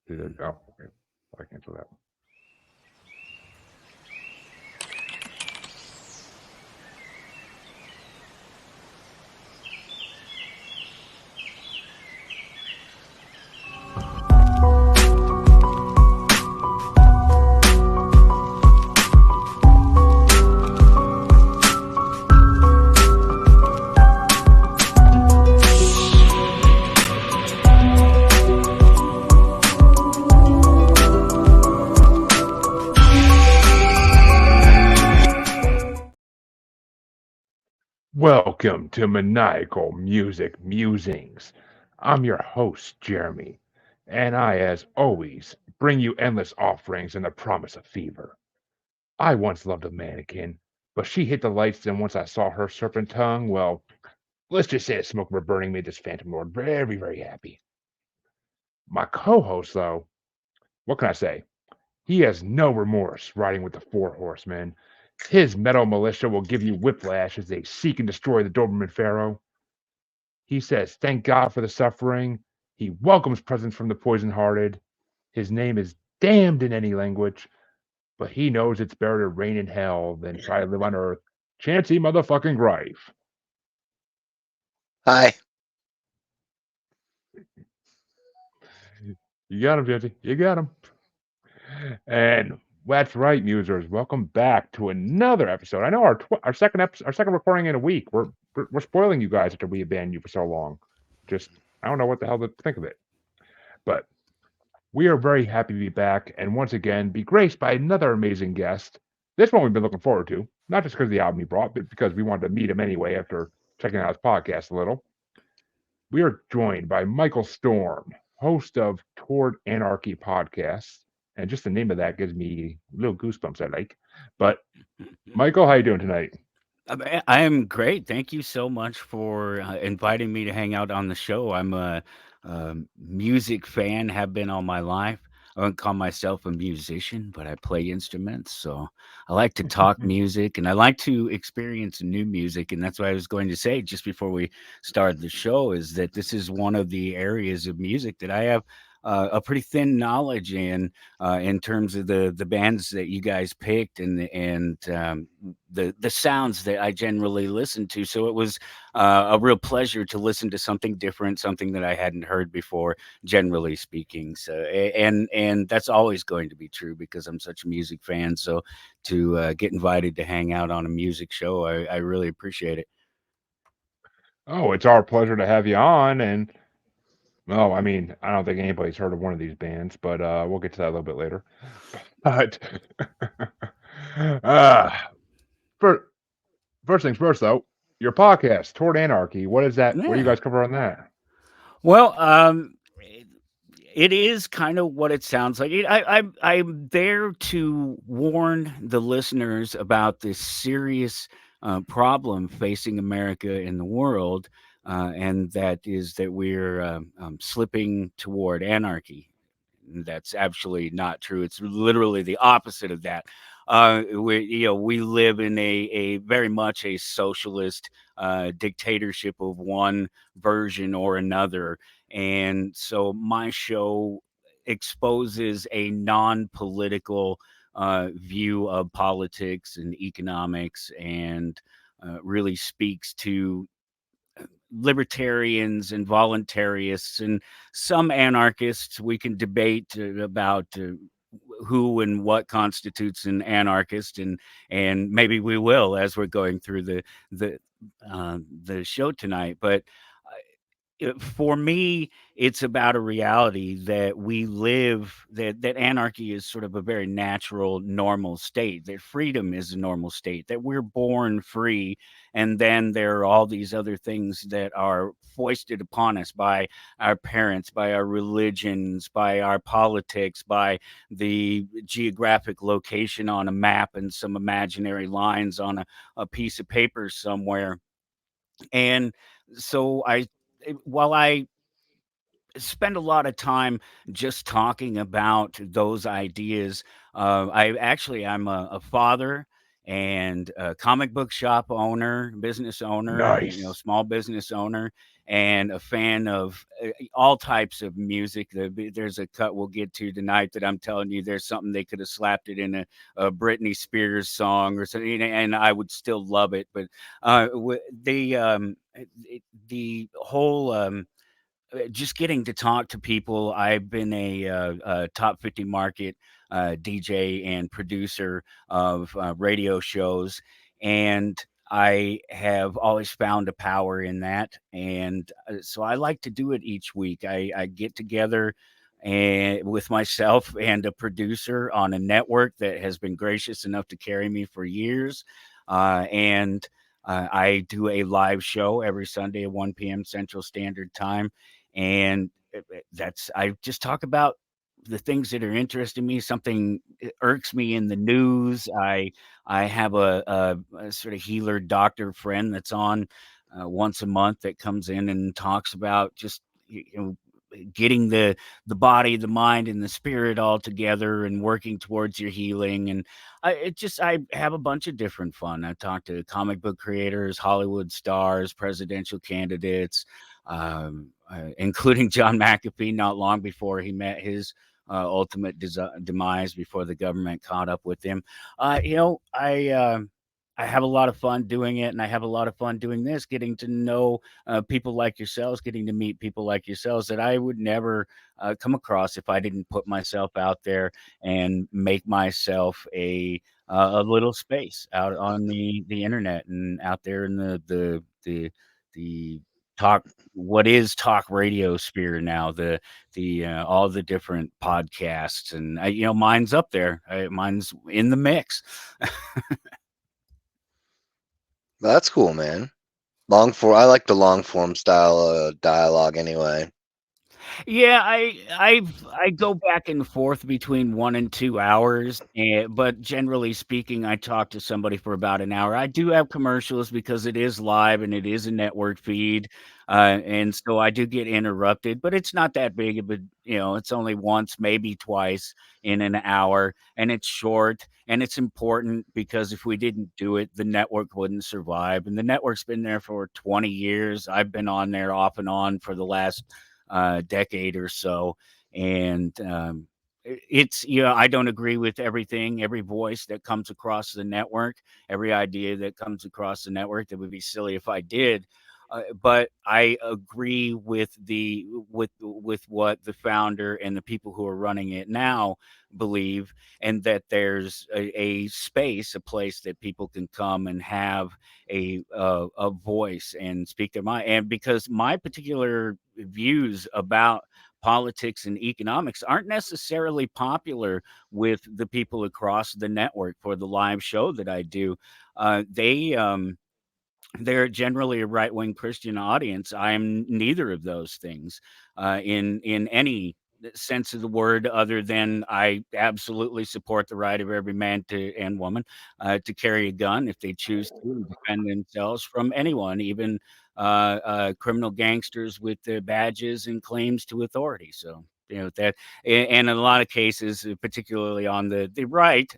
Oh, okay. I cancel that. Welcome to Maniacal Music Musings. I'm your host, Jeremy, and I, as always, bring you endless offerings and the promise of fever. I once loved a mannequin, but she hit the lights, and once I saw her serpent tongue, well, let's just say the smoke from her burning made this Phantom Lord very, very happy. My co host, though, what can I say? He has no remorse riding with the Four Horsemen. His metal militia will give you whiplash as they seek and destroy the Doberman Pharaoh. He says, thank God for the suffering. He welcomes presents from the poison hearted. His name is damned in any language, but he knows it's better to reign in hell than try to live on earth. Chancy motherfucking Grife. Hi. You got him, Chancy. You got him. And that's right, musers. Welcome back to another episode. I know our second episode, our second recording in a week. We're spoiling you guys after we abandoned you for so long. Just I don't know what the hell to think of it. But we are very happy to be back and once again be graced by another amazing guest. This one we've been looking forward to, not just because of the album he brought, but because we wanted to meet him anyway after checking out his podcast a little. We are joined by Michael Storm, host of Toward Anarchy podcast. And just the name of that gives me little goosebumps I like. But Michael, how you doing tonight? I am great. Thank you so much for inviting me to hang out on the show. I'm a music fan, have been all my life. I wouldn't call myself a musician, but I play instruments. So I like to talk music and I like to experience new music. And that's what I was going to say just before we started the show is that this is one of the areas of music that I have a pretty thin knowledge in terms of the bands that you guys picked and the sounds that I generally listen to. So it was a real pleasure to listen to something different, something that I hadn't heard before, generally speaking. So and that's always going to be true because I'm such a music fan. So to get invited to hang out on a music show, I really appreciate it. Oh, it's our pleasure to have you on. And well, I mean, I don't think anybody's heard of one of these bands, but we'll get to that a little bit later. But uh, first, first things first, though, your podcast, Toward Anarchy. What is that? What do you Yeah. guys cover on that? Well, it is kind of what it sounds like. I'm there to warn the listeners about this serious problem facing America and the world, and that is that we're slipping toward anarchy. That's absolutely not true. It's literally the opposite of that. We live in a very much a socialist dictatorship of one version or another, and so my show exposes a non-political view of politics and economics, and really speaks to libertarians and voluntarists and some anarchists. We can debate about who and what constitutes an anarchist, and maybe we will as we're going through the the show tonight. But for me, it's about a reality that we live, that anarchy is sort of a very natural, normal state, that freedom is a normal state, that we're born free. And then there are all these other things that are foisted upon us by our parents, by our religions, by our politics, by the geographic location on a map and some imaginary lines on a piece of paper somewhere. And so while I spend a lot of time just talking about those ideas. I'm a father and a comic book shop owner, business owner, Nice. small business owner, and a fan of all types of music. There's a cut we'll get to tonight that I'm telling you, there's something they could have slapped it in a Britney Spears song or something, and I would still love it. But the whole just getting to talk to people. I've been a top 50 market DJ and producer of radio shows, and I have always found a power in that. And so I like to do it each week. I get together and with myself and a producer on a network that has been gracious enough to carry me for years. And I do a live show every Sunday at 1 p.m. Central Standard Time, and that's I just talk about the things that are interesting me. Something irks me in the news. I have a sort of healer doctor friend that's on once a month that comes in and talks about just getting the body, the mind, and the spirit all together and working towards your healing. And I have a bunch of different fun. I talk to comic book creators, Hollywood stars, presidential candidates, including John McAfee. Not long before he met his ultimate demise, before the government caught up with him. I have a lot of fun doing it, and I have a lot of fun doing this, getting to know people like yourselves, getting to meet people like yourselves that I would never come across if I didn't put myself out there and make myself a little space out on the internet and out there in the talk, what is talk radio sphere now, the all the different podcasts, and mine's up there. Mine's in the mix. That's cool, man. Long form. I like the long form style dialogue anyway. Yeah, I go back and forth between 1 and 2 hours, but generally speaking, I talk to somebody for about an hour. I do have commercials because it is live and it is a network feed, and so I do get interrupted, but it's not that big of a it's only once, maybe twice in an hour, and it's short, and it's important because if we didn't do it, the network wouldn't survive, and the network's been there for 20 years. I've been on there off and on for the last decade or so. And it's, I don't agree with everything, every voice that comes across the network, every idea that comes across the network. That would be silly if I did. But I agree with with what the founder and the people who are running it now believe, and that there's a space, a place that people can come and have a voice and speak their mind. And because my particular views about politics and economics aren't necessarily popular with the people across the network for the live show that I do, they're generally a right-wing Christian audience. I'm neither of those things in any sense of the word, other than I absolutely support the right of every man and woman to carry a gun if they choose to, and defend themselves from anyone, even criminal gangsters with badges and claims to authority. So that, and in a lot of cases, particularly on the right,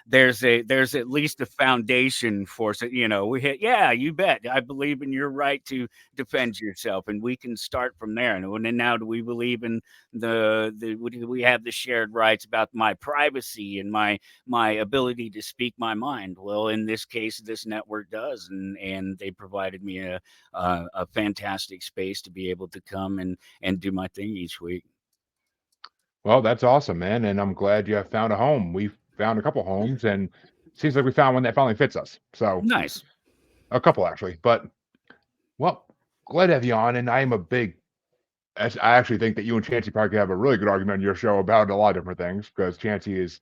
there's at least a foundation for we hit, yeah, you bet, I believe in your right to defend yourself, and we can start from there. And now, do we believe in do we have the shared rights about my privacy and my ability to speak my mind? Well, in this case, this network does, and they provided me a fantastic space to be able to come and do my thing each week. Well, that's awesome, man, and I'm glad you have found a home. We've found a couple homes, and seems like we found one that finally fits us. So, Nice. a couple actually, but well, glad to have you on. And I am a big, I actually think that you and Chancy probably could have a really good argument on your show about a lot of different things because Chancy is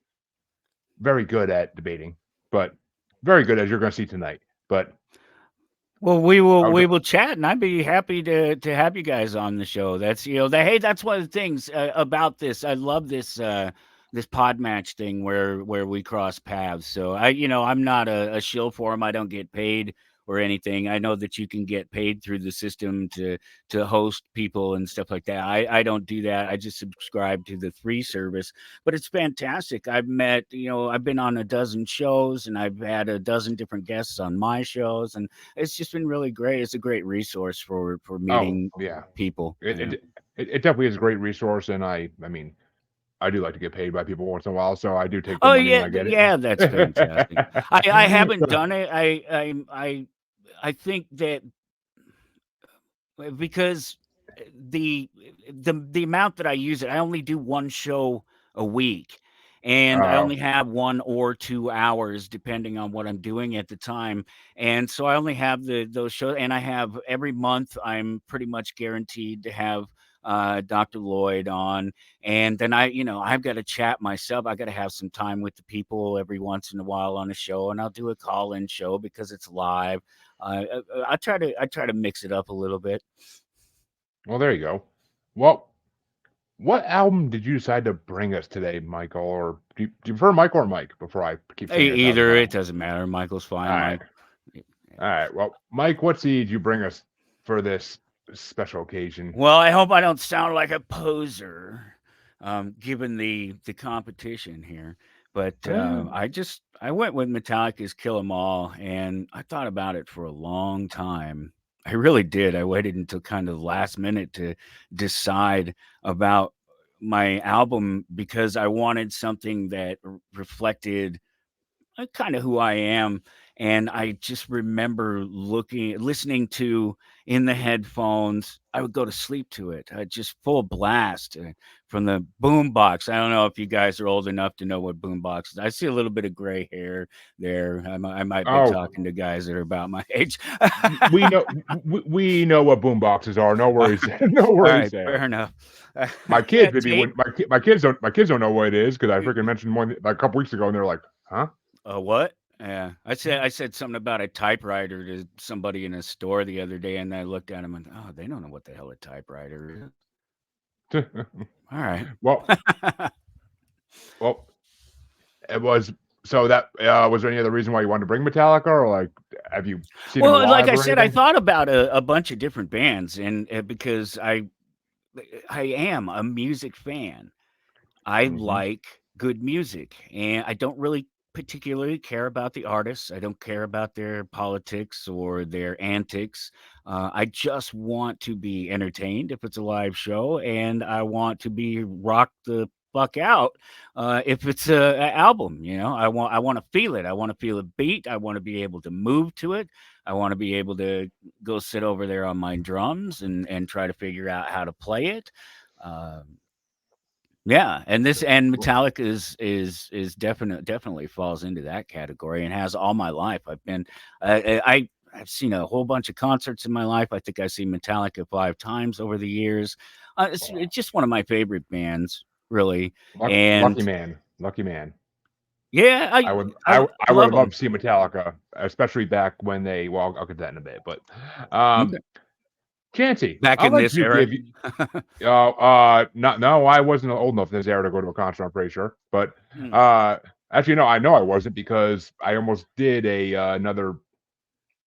very good at debating, but very good as you're going to see tonight. But Well, we will I we was, will chat, and I'd be happy to have you guys on the show. That's hey, that's one of the things about this. I love this pod match thing where we cross paths. So I'm not a shill for them. I don't get paid or anything. I know that you can get paid through the system to host people and stuff like that. I don't do that. I just subscribe to the free service, but it's fantastic. I've met, I've been on a dozen shows and I've had a dozen different guests on my shows, and it's just been really great. It's a great resource for Oh, meeting yeah. people. It definitely is a great resource, and I mean, I do like to get paid by people once in a while, so I do take the Oh money when yeah, I get yeah, that's fantastic. I haven't it. done it. I think that because the the amount that I use it, I only do one show a week, and I Oh, only have 1 or 2 hours depending on what I'm doing at the time, and so I only have those shows, and I have every month I'm pretty much guaranteed to have Dr. Lloyd on, and then I've got to chat myself. I got to have some time with the people every once in a while on a show, and I'll do a call-in show because it's live. I try to mix it up a little bit. well, there you go. Well, what album did you decide to bring us today, Michael? Or do you prefer Michael or Mike? Before I keep saying it a thousand Either, it times. doesn't matter. Michael's All fine. right, Mike. all right. Well, Mike, what seed did you bring us for this special occasion? Well, I hope I don't sound like a poser, given the competition here. But I went with Metallica's "Kill 'Em All," and I thought about it for a long time. I really did. I waited until kind of the last minute to decide about my album because I wanted something that reflected kind of who I am. And I just remember listening to in the headphones. I would go to sleep to it, just full blast from the boom box. I don't know if you guys are old enough to know what boom box is. I see a little bit of gray hair there. I might be Oh, talking to guys that are about my age. we know we know what boom boxes are. No All worries, no worries right, there. fair enough. My Yeah, kids maybe tape. would. My kids don't know what it is because I freaking mentioned one like a couple weeks ago, and they're like, "Huh?" What? Yeah, I said something about a typewriter to somebody in a store the other day, and I looked at them and oh, they don't know what the hell a typewriter is. All right. well, well, it was. So that was there any other reason why you wanted to bring Metallica, or like have you seen them Well, like live I or said, I anything? thought about a bunch of different bands, and because I am a music fan. I Hmm. like good music, and I don't really particularly care about the artists. I don't care about their politics or their antics. I just want to be entertained if it's a live show, and I want to be rocked the fuck out if it's a album. I want to feel it. I want to feel a beat. I want to be able to move to it. I want to be able to go sit over there on my drums and try to figure out how to play it. Um, yeah, and Metallica is definitely falls into that category and has all my life. I've seen a whole bunch of concerts in my life. I think I've seen Metallica 5 times over the years. It's just one of my favorite bands, really. Lucky And man, lucky man. yeah, I would I I would love have loved them. to see Metallica, especially back when they. Well, I'll get to that in a bit, but um, Okay. Chancy, Back I'll in let this you era. give. Not no, I wasn't old enough in this era to go to a concert. I'm pretty sure, but Hmm. uh, actually, no, I know I wasn't because I almost did a another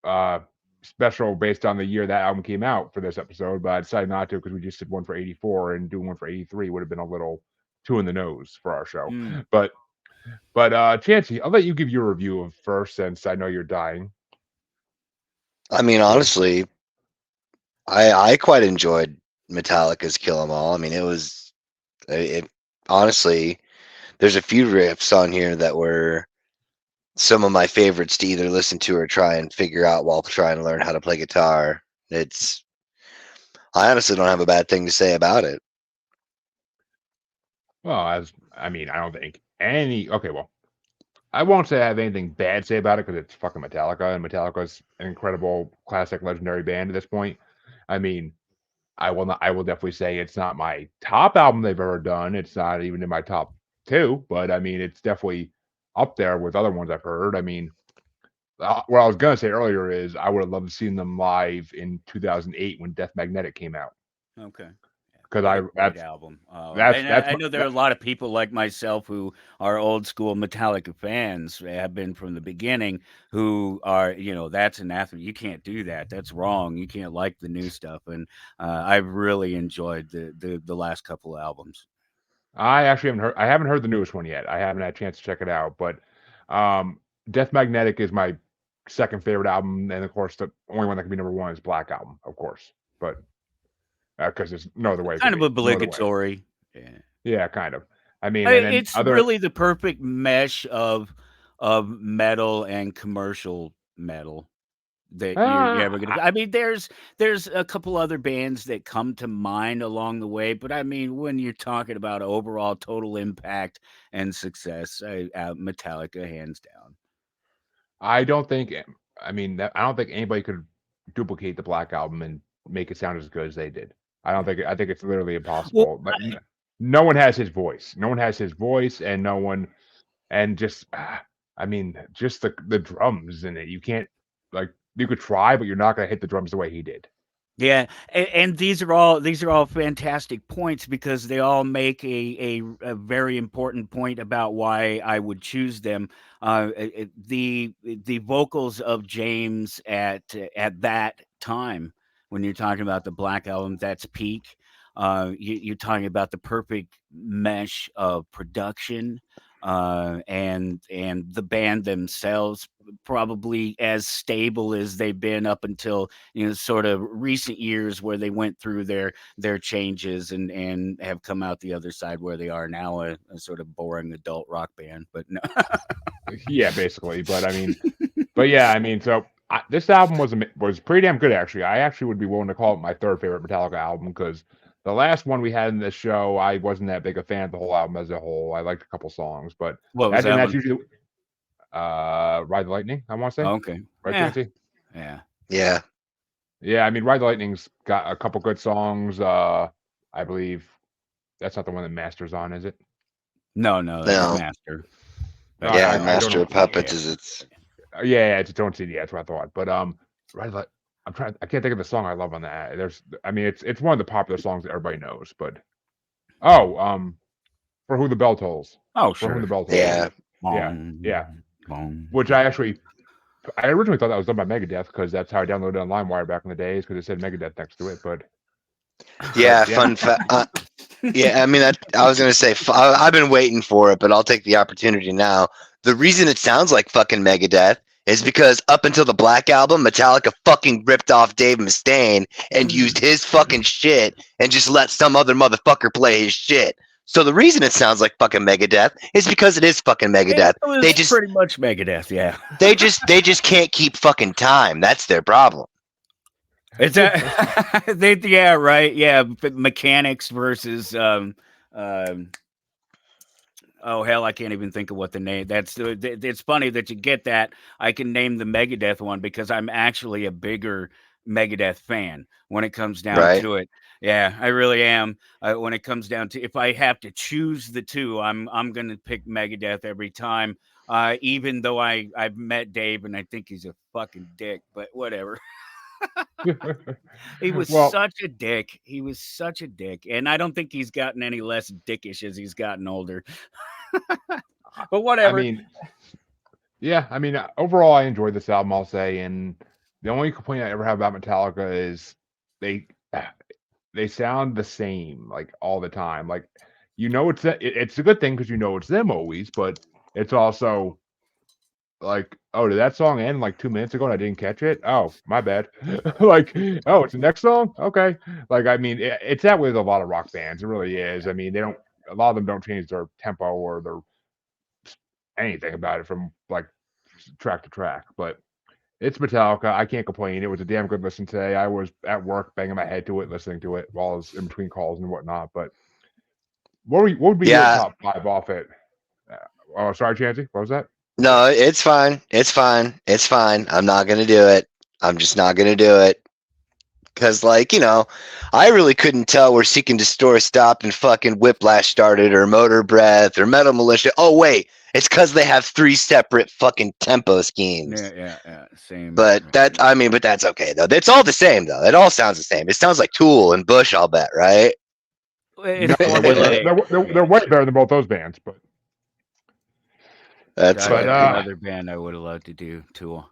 uh special based on the year that album came out for this episode, but I decided not to because we just did one for '84 and doing one for '83 would have been a little too in the nose for our show. Hmm. But Chancy, I'll let you give your review of first since I know you're dying. I mean, honestly, I quite enjoyed Metallica's "Kill 'Em All." I mean, it honestly, there's a few riffs on here that were some of my favorites to either listen to or try and figure out while trying to learn how to play guitar. It's I honestly don't have a bad thing to say about it. Well, as I mean, I don't think any. Okay, well, I won't say I have anything bad to say about it because it's fucking Metallica, and Metallica's an incredible, classic, legendary band at this point. I mean, I will not. I will definitely say it's not my top album they've ever done. It's not even in my top two, but I mean, it's definitely up there with other ones I've heard. I mean, what I was gonna say earlier is I would have loved to seen them live in 2008 when Death Magnetic came out. Okay. because What a I great album. that's And that's I my, know there are a lot of people like myself who are old school Metallica fans, have been from the beginning, who are, that's anathema. You can't do that. That's wrong. You can't like the new stuff. And I've really enjoyed the last couple of albums. I actually haven't heard the newest one yet. I haven't had a chance to check it out, but Death Magnetic is my second favorite album, and of course the only one that can be number one is Black Album, of course. But because there's no other way it could Kind of be. No other way. obligatory. Yeah. Yeah, kind of. I mean, and then It's really the perfect mesh of metal and commercial metal that you're ever gonna. I mean, there's a couple other bands that come to mind along the way, but I mean, when you're talking about overall total impact and success, Metallica hands down. I don't think. I mean, I don't think anybody could duplicate the Black Album and make it sound as good as they did. I don't think. I think it's literally Well, impossible. But no one has his voice. No one has his voice, and no one. And just, I mean, just the drums in it. You can't like you could try, but you're not gonna hit the drums the way he did. yeah, and these are all fantastic points because they all make a very important point about why I would choose them. The vocals of James at that time, when you're talking about the Black Album, that's peak. You're talking about the perfect mesh of production, and the band themselves probably as stable as they've been up until sort of recent years, where they went through their changes and have come out the other side where they are now, a sort of boring adult rock band. But no. Yeah, basically. But I mean, but yeah, I mean, so this album was pretty damn good actually. I actually would be willing to call it my third favorite Metallica album because the last one we had in this show, I wasn't that big a fan of the whole album as a whole. I liked a couple songs, but What was that that's one? usually Ride the Lightning, I want to say. Okay. Right, Yeah. Chancy? Yeah. Yeah, I mean, Ride the Lightning's got a couple good songs. I believe that's not the one that Master's on, is it? No, that's No. Master. No, Yeah, I don't Master know. of Puppets is its. Yeah, it's its own CD. That's what I thought. But Ride the I can't think of the song I love on that. I mean, it's one of the popular songs that everybody knows. But For Who the Bell Tolls. Oh, For Whom the sure. Bell Tolls. Yeah. Yeah. Which I originally thought that was done by Megadeth because that's how I downloaded it on LimeWire back in the days because it said Megadeth next to it. But Yeah, fun fact. Yeah, I mean, I was gonna say I've been waiting for it, but I'll take the opportunity now. The reason it sounds like fucking Megadeth is because up until the Black Album, Metallica fucking ripped off Dave Mustaine and used his fucking shit and just let some other motherfucker play his shit. So the reason it sounds like fucking Megadeth is because it is fucking Megadeth. They just pretty much Megadeth, yeah. they just can't keep fucking time. That's their problem. It's yeah, right, yeah. Mechanics versus oh hell, I can't even think of what the name. It's funny that you get that. I can name the Megadeth one because I'm actually a bigger Megadeth fan when it comes down to it. Yeah, I really am. When it comes down to, if I have to choose the two, I'm gonna pick Megadeth every time. Even though I've met Dave and I think he's a fucking dick, but whatever. He was such a dick. He was such a dick, and I don't think he's gotten any less dickish as he's gotten older. But whatever. I mean, yeah, I mean, overall, I enjoyed this album, I'll say. And the only complaint I ever have about Metallica is they sound the same like all the time. Like, it's a good thing because it's them always, but it's also like, oh, did that song end like 2 minutes ago and I didn't catch it? Oh, my bad. Like, oh, it's the next song? Okay. Like, I mean, it's that way with a lot of rock bands. It really is. I mean, a lot of them don't change their tempo or their anything about it from like track to track. But it's Metallica. I can't complain. It was a damn good listen today. I was at work banging my head to it, listening to it while I was in between calls and whatnot. But what would be your top 5 off it? Oh, sorry, Chancy. What was that? No, it's fine. It's fine. It's fine. I'm not going to do it. I'm just not going to do it. Because, like, I really couldn't tell where Seek and Destroy stopped and fucking Whiplash started or Motor Breath or Metal Militia. Oh, wait. It's because they have 3 separate fucking tempo schemes. Yeah. Same. But but that's okay, though. It's all the same, though. It all sounds the same. It sounds like Tool and Bush, I'll bet, right? It's No, formulaic. they're way better than both those bands. But That's That's funny. another band I would have loved to do. Tool.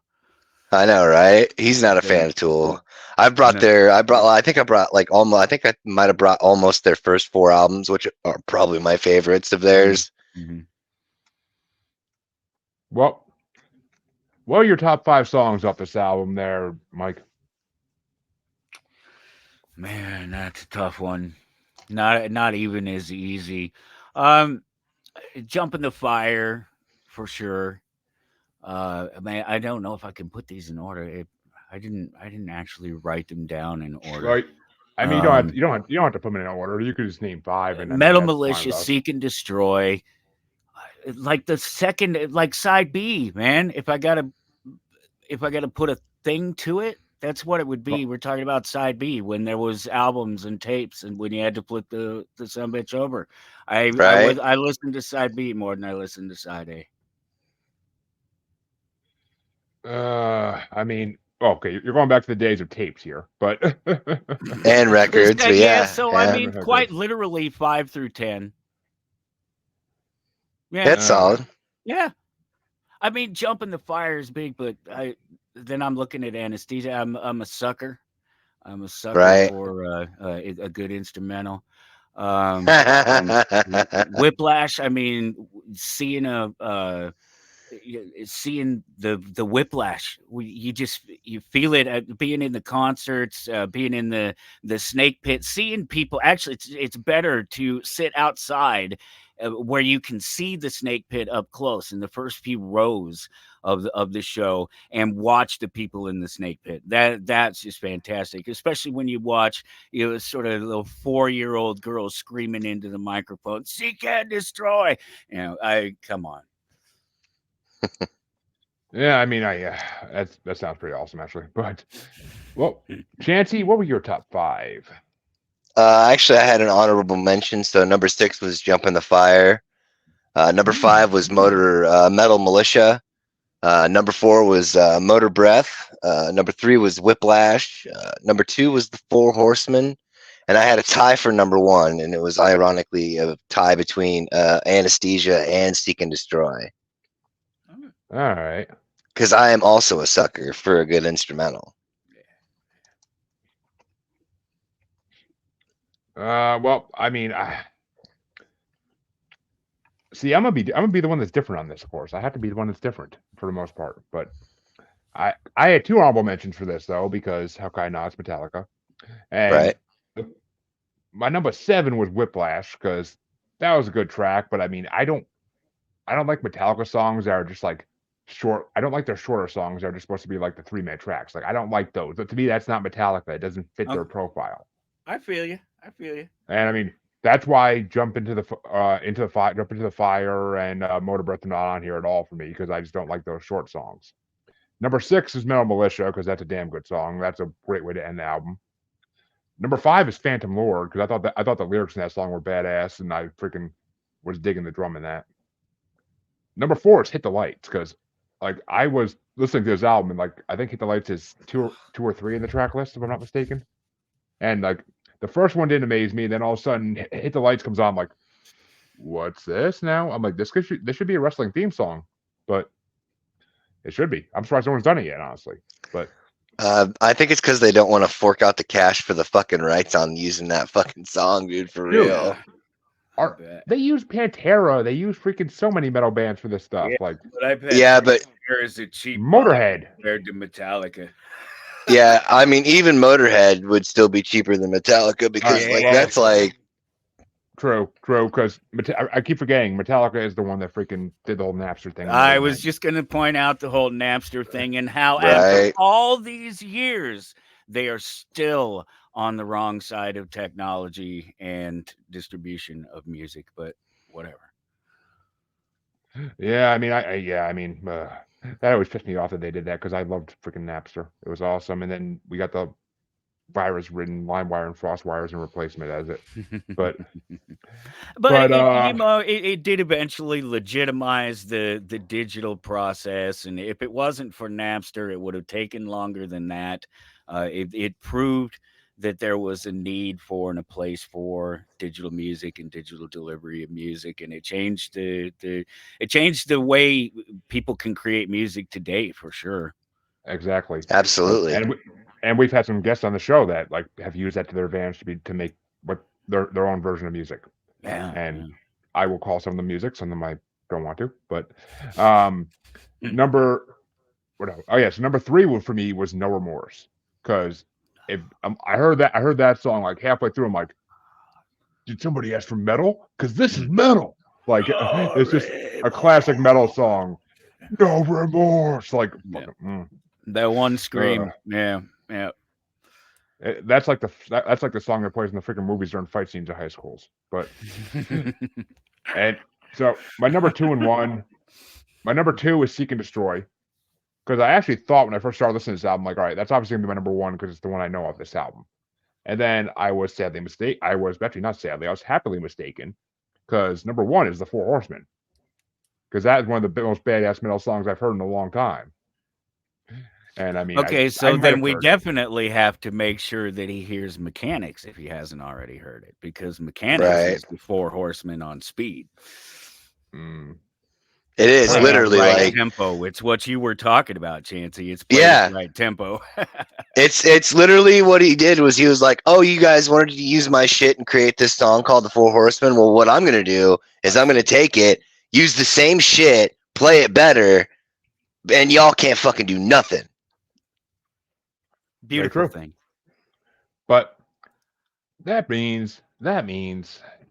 I know, right? He's not a fan They, of Tool. I brought no, their. I brought. I think I brought like almost. I think I might have brought almost their first 4 albums, which are probably my favorites of theirs. mhm. well, what are your top 5 songs off this album, there, Mike? Man, that's a tough one. Not even as easy. Um, Jump in the Fire for sure. Man, I don't know if I can put these in order. I didn't actually write them down in order. Right. I mean, Um, you don't have to put them in order. You could just name 5, and I mean Metal that's fine with Militia, us. Seek and Destroy. Like the second, like side B, man. If I gotta put a thing to it, that's what it would be. We're talking about side B when there was albums and tapes, and when you had to flip the sumbitch over. Right? I listened to side B more than I listened to side A. I mean, okay, you're going back to the days of tapes here, but And records, but Yeah, yeah, so I yeah. mean, quite literally 5 through 10. Yeah, That's solid. yeah. I mean, Jump in the Fire is big, but then I'm looking at Anesthesia. I'm a sucker. I'm a sucker Right. for a good instrumental. Whiplash. I mean, seeing seeing the whiplash, you feel it at being in the concerts, being in the snake pit, seeing people. Actually, it's better to sit outside where you can see the snake pit up close in the first few rows of the show and watch the people in the snake pit. That's just fantastic, especially when you watch sort of little 4-year-old girls screaming into the microphone, "Seek and destroy." I come on. yeah, I mean, that sounds pretty awesome actually. But well, Chancy, what were your top 5? Actually, I had an honorable mention. So number 6 was Jump in the Fire. Number 5 was Metal Militia. Number 4 was Motor Breath. Number 3 was Whiplash. Number 2 was The Four Horsemen. And I had a tie for number 1, and it was ironically a tie between Anesthesia and Seek and Destroy. All right. Because I am also a sucker for a good instrumental. Well, I mean, see, I'm gonna be the one that's different on this, of course. I have to be the one that's different for the most part. But I had 2 honorable mentions for this though, because how can I not? It's Metallica, and Right. my number 7 was Whiplash because that was a good track. But I mean, I don't like Metallica songs that are just like short. I don't like their shorter songs that are just supposed to be like the 3-minute tracks. Like I don't like those. But to me, that's not Metallica. It doesn't fit their profile. I feel you. And I mean, that's why Jump into the Fire, and Motor Breath are not on here at all for me because I just don't like those short songs. Number 6 is Metal Militia because that's a damn good song. That's a great way to end the album. Number 5 is Phantom Lord because I thought the lyrics in that song were badass and I freaking was digging the drum in that. Number 4 is Hit the Lights because like I was listening to this album and like I think Hit the Lights is two or 3 in the track list if I'm not mistaken. And like the first one didn't amaze me. Then all of a sudden, Hit the Lights comes on. I'm like, what's this now? I'm like, this should be a wrestling theme song, but it should be. I'm surprised no one's done it yet, honestly. But I think it's because they don't want to fork out the cash for the fucking rights on using that fucking song, dude. For real. They use Pantera. They use freaking so many metal bands for this stuff. Yeah, like, but I bet Pantera is a cheap Motorhead compared to Metallica. Yeah, I mean, even Motorhead would still be cheaper than Metallica because, that's like. True, because I keep forgetting Metallica is the one that freaking did the whole Napster thing. I was just going to point out the whole Napster thing and how after all these years, they are still on the wrong side of technology and distribution of music, but whatever. Yeah, I mean, that always pissed me off that they did that because I loved freaking Napster. It was awesome, and then we got the virus-ridden LimeWire and FrostWire as a replacement as it. But it did eventually legitimize the digital process, and if it wasn't for Napster, it would have taken longer than that. It proved that there was a need for and a place for digital music and digital delivery of music, and it changed the way people can create music today for sure. Exactly. Absolutely. And we've had some guests on the show that like have used that to their advantage to make what their own version of music. Yeah, And yeah. I will call some of them music, some of them I don't want to. But um, number oh yeah, so number 3 for me was No Remorse, because if I heard that song like halfway through, I'm like, did somebody ask for metal? Because this is metal. Like it's just a classic metal song. No remorse. Like Yeah. fucking. That one Uh, scream. Yeah, yeah. that's like that's like the song that plays in the freaking movies during fight scenes of high schools. But and so my number 2 is Seek and Destroy, because I actually thought when I first started listening to this album, like, all right, that's obviously gonna be my number 1 because it's the one I know of this album. And then I was sadly mistaken. I was actually not sadly. I was happily mistaken, because number 1 is the Four Horsemen, because that is one of the most badass metal songs I've heard in a long time. And I mean, Okay, I so might then have we heard it. definitely have to make sure that he hears Mechanics if he hasn't already heard it, because Mechanics Right. is the Four Horsemen on speed. Mm. It is Played at literally right like, tempo. It's what you were talking about, Chancy. It's played yeah, at right tempo. it's literally what he did was he was like, oh, you guys wanted to use my shit and create this song called the Four Horsemen. Well, what I'm gonna do is I'm gonna take it, use the same shit, play it better, and y'all can't fucking do nothing. Very Beautiful true. thing. But that means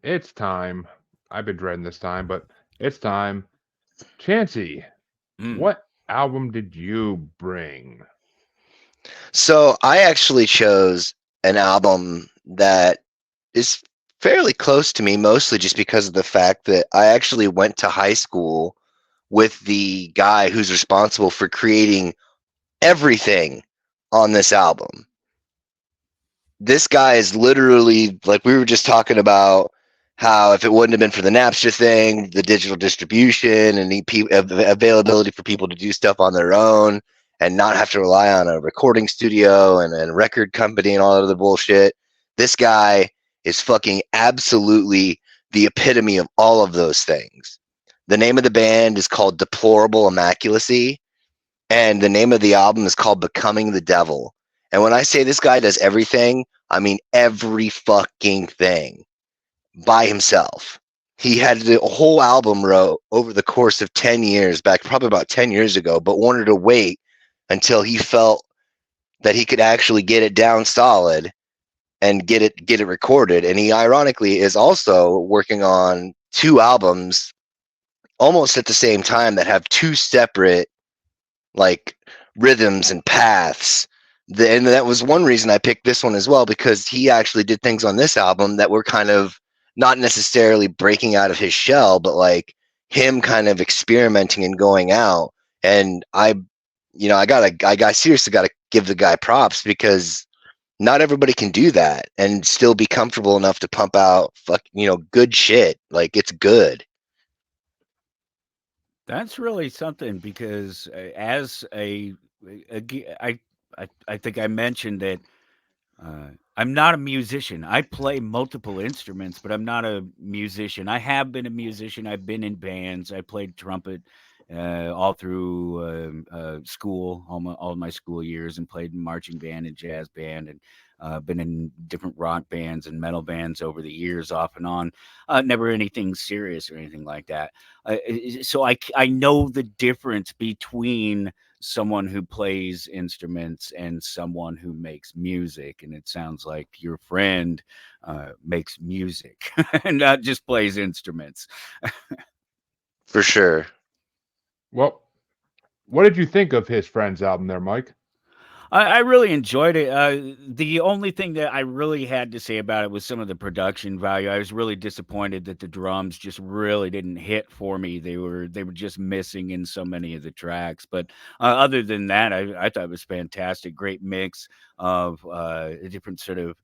it's time. I've been dreading this time, but it's time. Chancy, Mm. what album did you bring? So I actually chose an album that is fairly close to me, mostly just because of the fact that I actually went to high school with the guy who's responsible for creating everything on this album. This guy is literally, like, we were just talking about how if it wouldn't have been for the Napster thing, the digital distribution and the availability for people to do stuff on their own and not have to rely on a recording studio and a record company and all that other bullshit, this guy is fucking absolutely the epitome of all of those things. The name of the band is called Deplorable Immaculacy, and the name of the album is called Becoming the Devil. And when I say this guy does everything, I mean every fucking thing by himself. He had the whole album wrote over the course of 10 years, back probably about 10 years ago, but wanted to wait until he felt that he could actually get it down solid and get it recorded. And he ironically is also working on 2 albums almost at the same time that have 2 separate like rhythms and paths. And that was one reason I picked this one as well, because he actually did things on this album that were kind of not necessarily breaking out of his shell, but like him kind of experimenting and going out. And I seriously got to give the guy props, because not everybody can do that and still be comfortable enough to pump out good shit. Like, it's good. That's really something, because as I think I mentioned that I'm not a musician. I play multiple instruments, but I'm not a musician. I have been a musician. I've been in bands. I played trumpet all through school, all my school years, and played in marching band and jazz band, and been in different rock bands and metal bands over the years, off and on. Never anything serious or anything like that. So I know the difference between someone who plays instruments and someone who makes music. And it sounds like your friend makes music and not just plays instruments. For sure. Well, what did you think of his friend's album there, Mike? I really enjoyed it. The only thing that I really had to say about it was some of the production value. I was really disappointed that the drums just really didn't hit for me. They were just missing in so many of the tracks. But other than that, I thought it was fantastic. Great mix of different sort of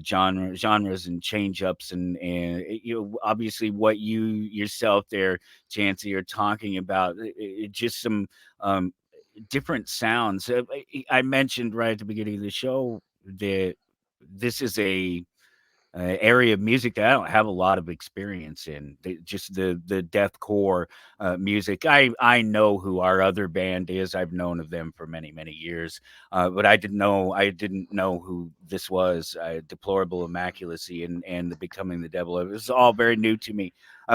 genres and change ups, and obviously what you yourself there, Chancey, are talking about. Just some different sounds. I mentioned right at the beginning of the show that this is a area of music that I don't have a lot of experience in. Just the deathcore music. I know who our other band is. I've known of them for many years, but I didn't know who this was. Deplorable Immaculacy and the Becoming the Devil. It was all very new to me.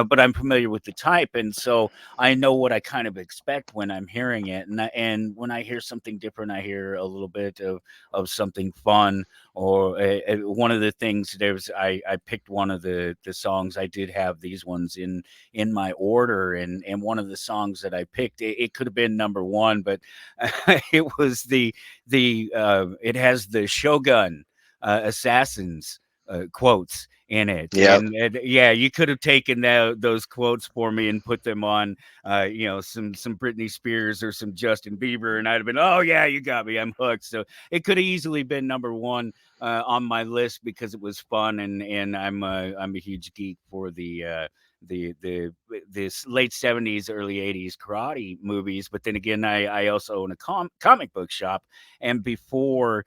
But I'm familiar with the type, and so I know what I kind of expect when I'm hearing it. And when I hear something different, I hear a little bit of something fun, or one of the things I picked one of the songs. I did have these ones in my order, and one of the songs that I picked, it could have been number one, but it was the it has the Shogun assassins quotes in it, Yep. and yeah, you could have taken those quotes for me and put them on some Britney Spears or some Justin Bieber, and I'd have been, oh yeah, you got me, I'm hooked. So it could have easily been number one on my list because it was fun, and I'm a huge geek for the this late 70s, early 80s karate movies. But then again, I also own a comic book shop, and before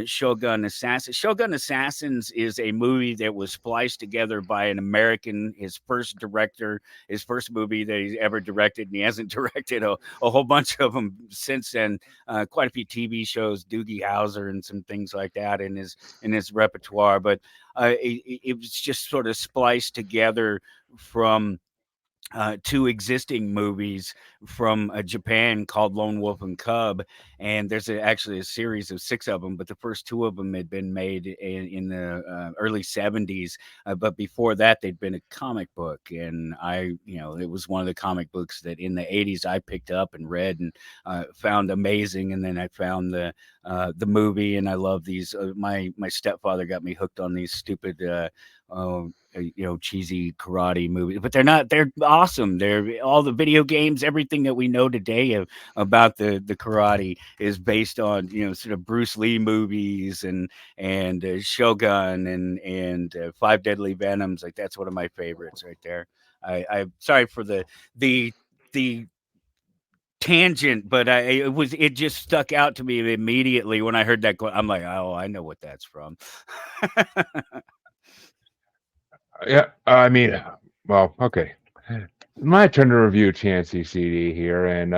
Shogun Assassins is a movie that was spliced together by an American, his first director, his first movie that he's ever directed, and he hasn't directed a whole bunch of them since then. Quite a few TV shows, Doogie Howser, and some things like that in his repertoire. But it was just sort of spliced together from two existing movies from Japan called Lone Wolf and Cub, and there's actually a series of six of them. But the first two of them had been made in the early '70s, but before that, they'd been a comic book, and it was one of the comic books that in the '80s I picked up and read and found amazing, and then I found the movie, and I love these. My stepfather got me hooked on these stupid. Cheesy karate movies, but they're awesome. They're all the video games, everything that we know today about the karate is based on, sort of Bruce Lee movies and Shogun and Five Deadly Venoms. Like, that's one of my favorites right there. I'm sorry for the tangent, but it just stuck out to me immediately when I heard that. I'm like, oh, I know what that's from. Yeah, I mean, well, okay. My turn to review Chancy CD here, and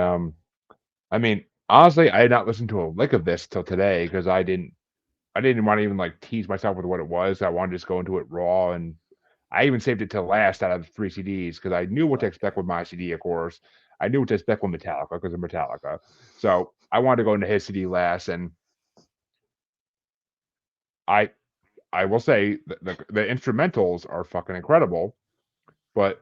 I mean, honestly, I had not listened to a lick of this till today because I didn't want to even like tease myself with what it was. I wanted to just go into it raw, and I even saved it till last out of the three CDs because I knew what to expect with my CD, of course. I knew what to expect with Metallica because of Metallica. So I wanted to go into his CD last, and I I will say the instrumentals are fucking incredible, but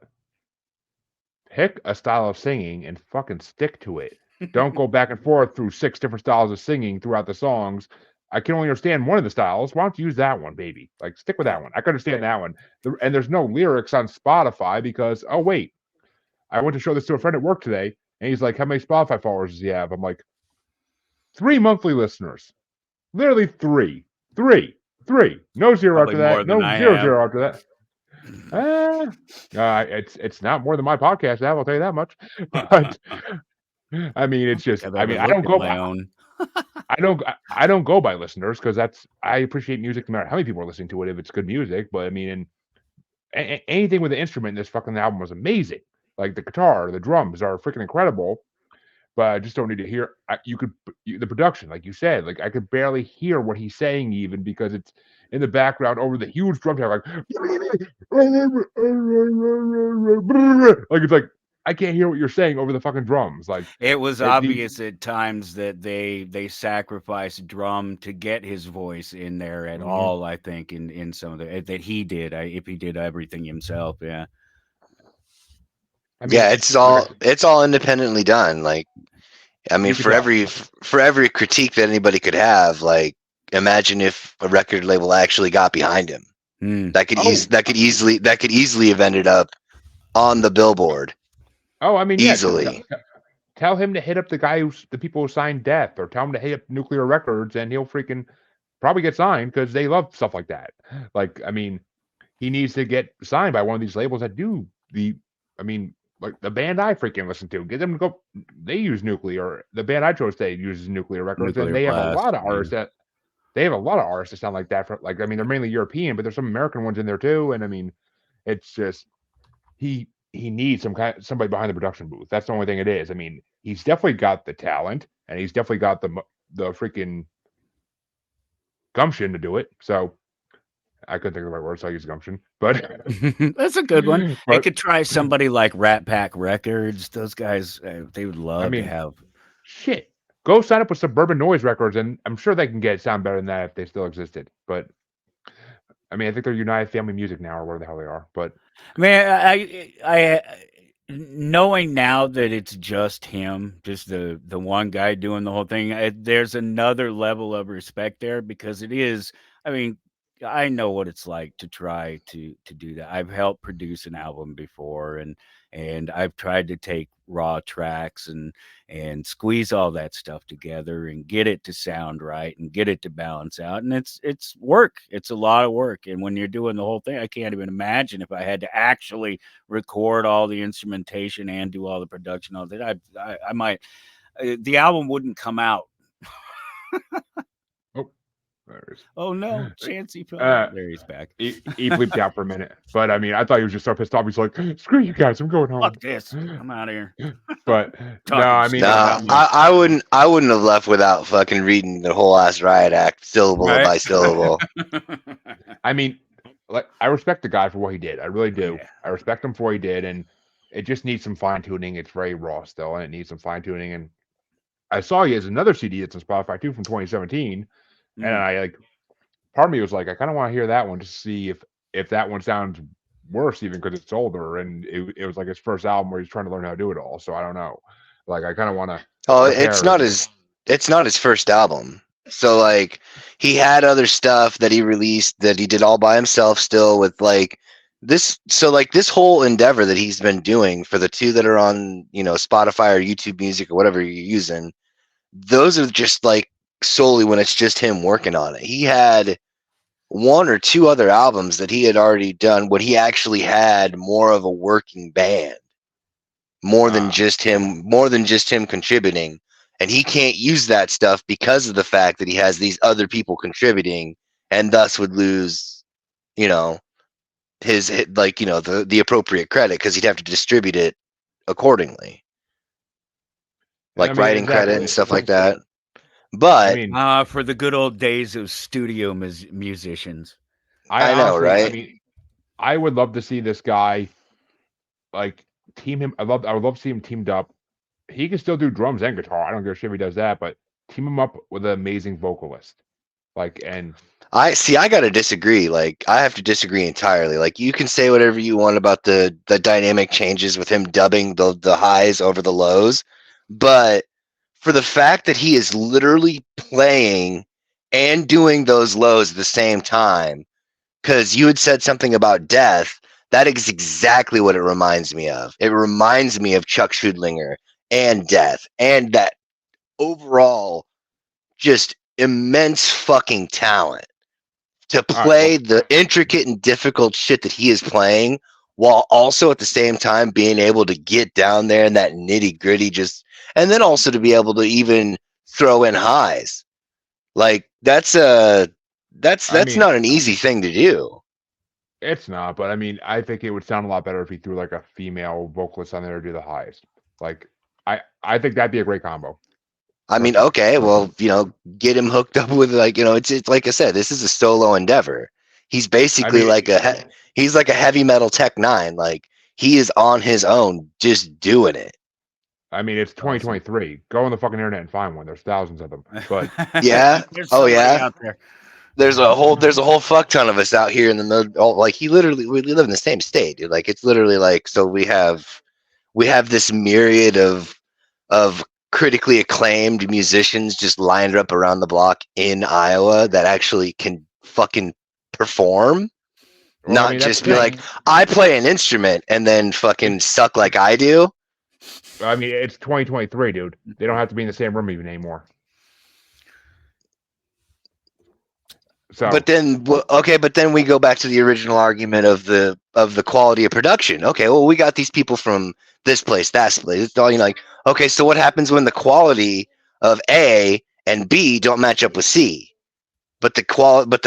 pick a style of singing and fucking stick to it. Don't go back and forth through six different styles of singing throughout the songs. I can only understand one of the styles. Why don't you use that one, baby? Like, stick with that one. I can understand that one. And there's no lyrics on Spotify because, oh, wait, I went to show this to a friend at work today, and he's like, how many Spotify followers does he have? I'm like, 3 monthly listeners. Literally three. No zero Probably after more that. than No I zero have. zero after that. It's not more than my podcast have, I'll tell you that much. But I mean, it's just, I've I ever mean, I looked don't at go my by, own. I don't go by listeners because I appreciate music no matter how many people are listening to it if it's good music. But I mean, anything with an instrument in this fucking album was amazing. Like the guitar, the drums are freaking incredible. But I just don't need to hear. The production, like you said, like I could barely hear what he's saying even because it's in the background over the huge drum track, like it's like I can't hear what you're saying over the fucking drums. Like It was the obvious at times that they sacrificed drum to get his voice in there at mhm. all. I think in some of the that he did. If he did everything himself, yeah. I mean, Yeah, it's like it's all independently done. Like, I mean, you could tell. for every critique that anybody could have, like, imagine if a record label actually got behind him. Hmm. Oh, That could easily have ended up on the Billboard I mean, yeah. easily. Tell him to hit up the people who signed Death, or tell him to hit up Nuclear Records, and he'll freaking probably get signed because they love stuff like that. Like, I mean, he needs to get signed by one of these labels that do I mean, like the band I freaking listen to, get them to go. They use Nuclear. The band I chose today uses Nuclear Records, and Nuclear they have a blast. lot of Yeah. artists that they have a lot of artists that sound like that. For like, I mean, they're mainly European, but there's some American ones in there too. And I mean, it's just he needs somebody behind the production booth. That's the only thing it is. I mean, he's definitely got the talent, and he's definitely got the freaking gumption to do it. So I couldn't think of the right word, so I use gumption. But that's a good one. They but could try somebody like Rat Pack Records. Those guys, they would I love to mean, have. shit. Go sign up with Suburban Noise Records, and I'm sure they can get it sound better than that if they still existed. But I mean, I think they're United Family Music now, or whatever the hell they are. But Man, I knowing now that it's just him, just the one guy doing the whole thing, there's another level of respect there because it is. I mean, I know what it's like to try to do that. I've helped produce an album before, and I've tried to take raw tracks and squeeze all that stuff together and get it to sound right and get it to balance out. And it's work. It's a lot of work. And when you're doing the whole thing, I can't even imagine if I had to actually record all the instrumentation and do all the production, all that. I might the album wouldn't come out. oh, there it is. Oh no, Chancy fell out. There he's back. He bleeped out for a minute, but I mean, I thought he was just so pissed off. He's like, "Screw you guys, I'm going home." Fuck this. I'm out of here. But no, Talking I mean, Nah, I wouldn't have left without fucking reading the whole ass riot act syllable Right? by syllable. I mean, like, I respect the guy for what he did. I really do. Yeah. I respect him for what he did, and it just needs some fine tuning. It's very raw still, and it needs some fine tuning. And I saw he has another CD that's on Spotify too from 2017, and I like, part of me was like, I kind of want to hear that one just to see if that one sounds worse, even because it's older, and it was like his first album where he's trying to learn how to do it all. So I don't know. Like, I kind of want to. Oh, it's not his first album. So like he had other stuff that he released that he did all by himself still with like this. So like this whole endeavor that he's been doing for the two that are on, Spotify or YouTube Music or whatever you're using, those are just like solely when it's just him working on it. He had one or two other albums that he had already done when he actually had more of a working band, more than just him contributing. And he can't use that stuff because of the fact that he has these other people contributing, and thus would lose, his the appropriate credit because he'd have to distribute it accordingly, like writing credit and stuff like that. But I mean, for the good old days of studio musicians. I know, honestly, right? I mean, I would love to see this guy like team him. I would love to see him teamed up. He can still do drums and guitar. I don't give a shit if he does that, but team him up with an amazing vocalist. Like, and I gotta disagree. Like, I have to disagree entirely. Like, you can say whatever you want about the dynamic changes with him dubbing the highs over the lows, but for the fact that he is literally playing and doing those lows at the same time, because you had said something about death, that is exactly what it reminds me of. It reminds me of Chuck Schuldlinger and death and that overall just immense fucking talent to play the intricate and difficult shit that he is playing while also at the same time being able to get down there in that nitty gritty and then also to be able to even throw in highs. Like that's not an easy thing to do. It's not, but I mean, I think it would sound a lot better if he threw like a female vocalist on there to do the highs. Like, I think that'd be a great combo. I mean, okay, well, get him hooked up with it's like I said, this is a solo endeavor. He's basically he's like a heavy metal Tech 9. Like he is on his own, just doing it. I mean, it's 2023. Go on the fucking internet and find one. There's thousands of them. But yeah, out there. There's a whole fuck ton of us out here in the middle. Like we live in the same state, dude. Like it's literally like, so we have this myriad of critically acclaimed musicians just lined up around the block in Iowa that actually can fucking perform. Not just be like, I play an instrument and then fucking suck like I do. I mean, it's 2023, dude. They don't have to be in the same room even anymore. So, but then we go back to the original argument of the quality of production. Okay, well, we got these people from this place, that place. It's all like, okay, so what happens when the quality of A and B don't match up with C? but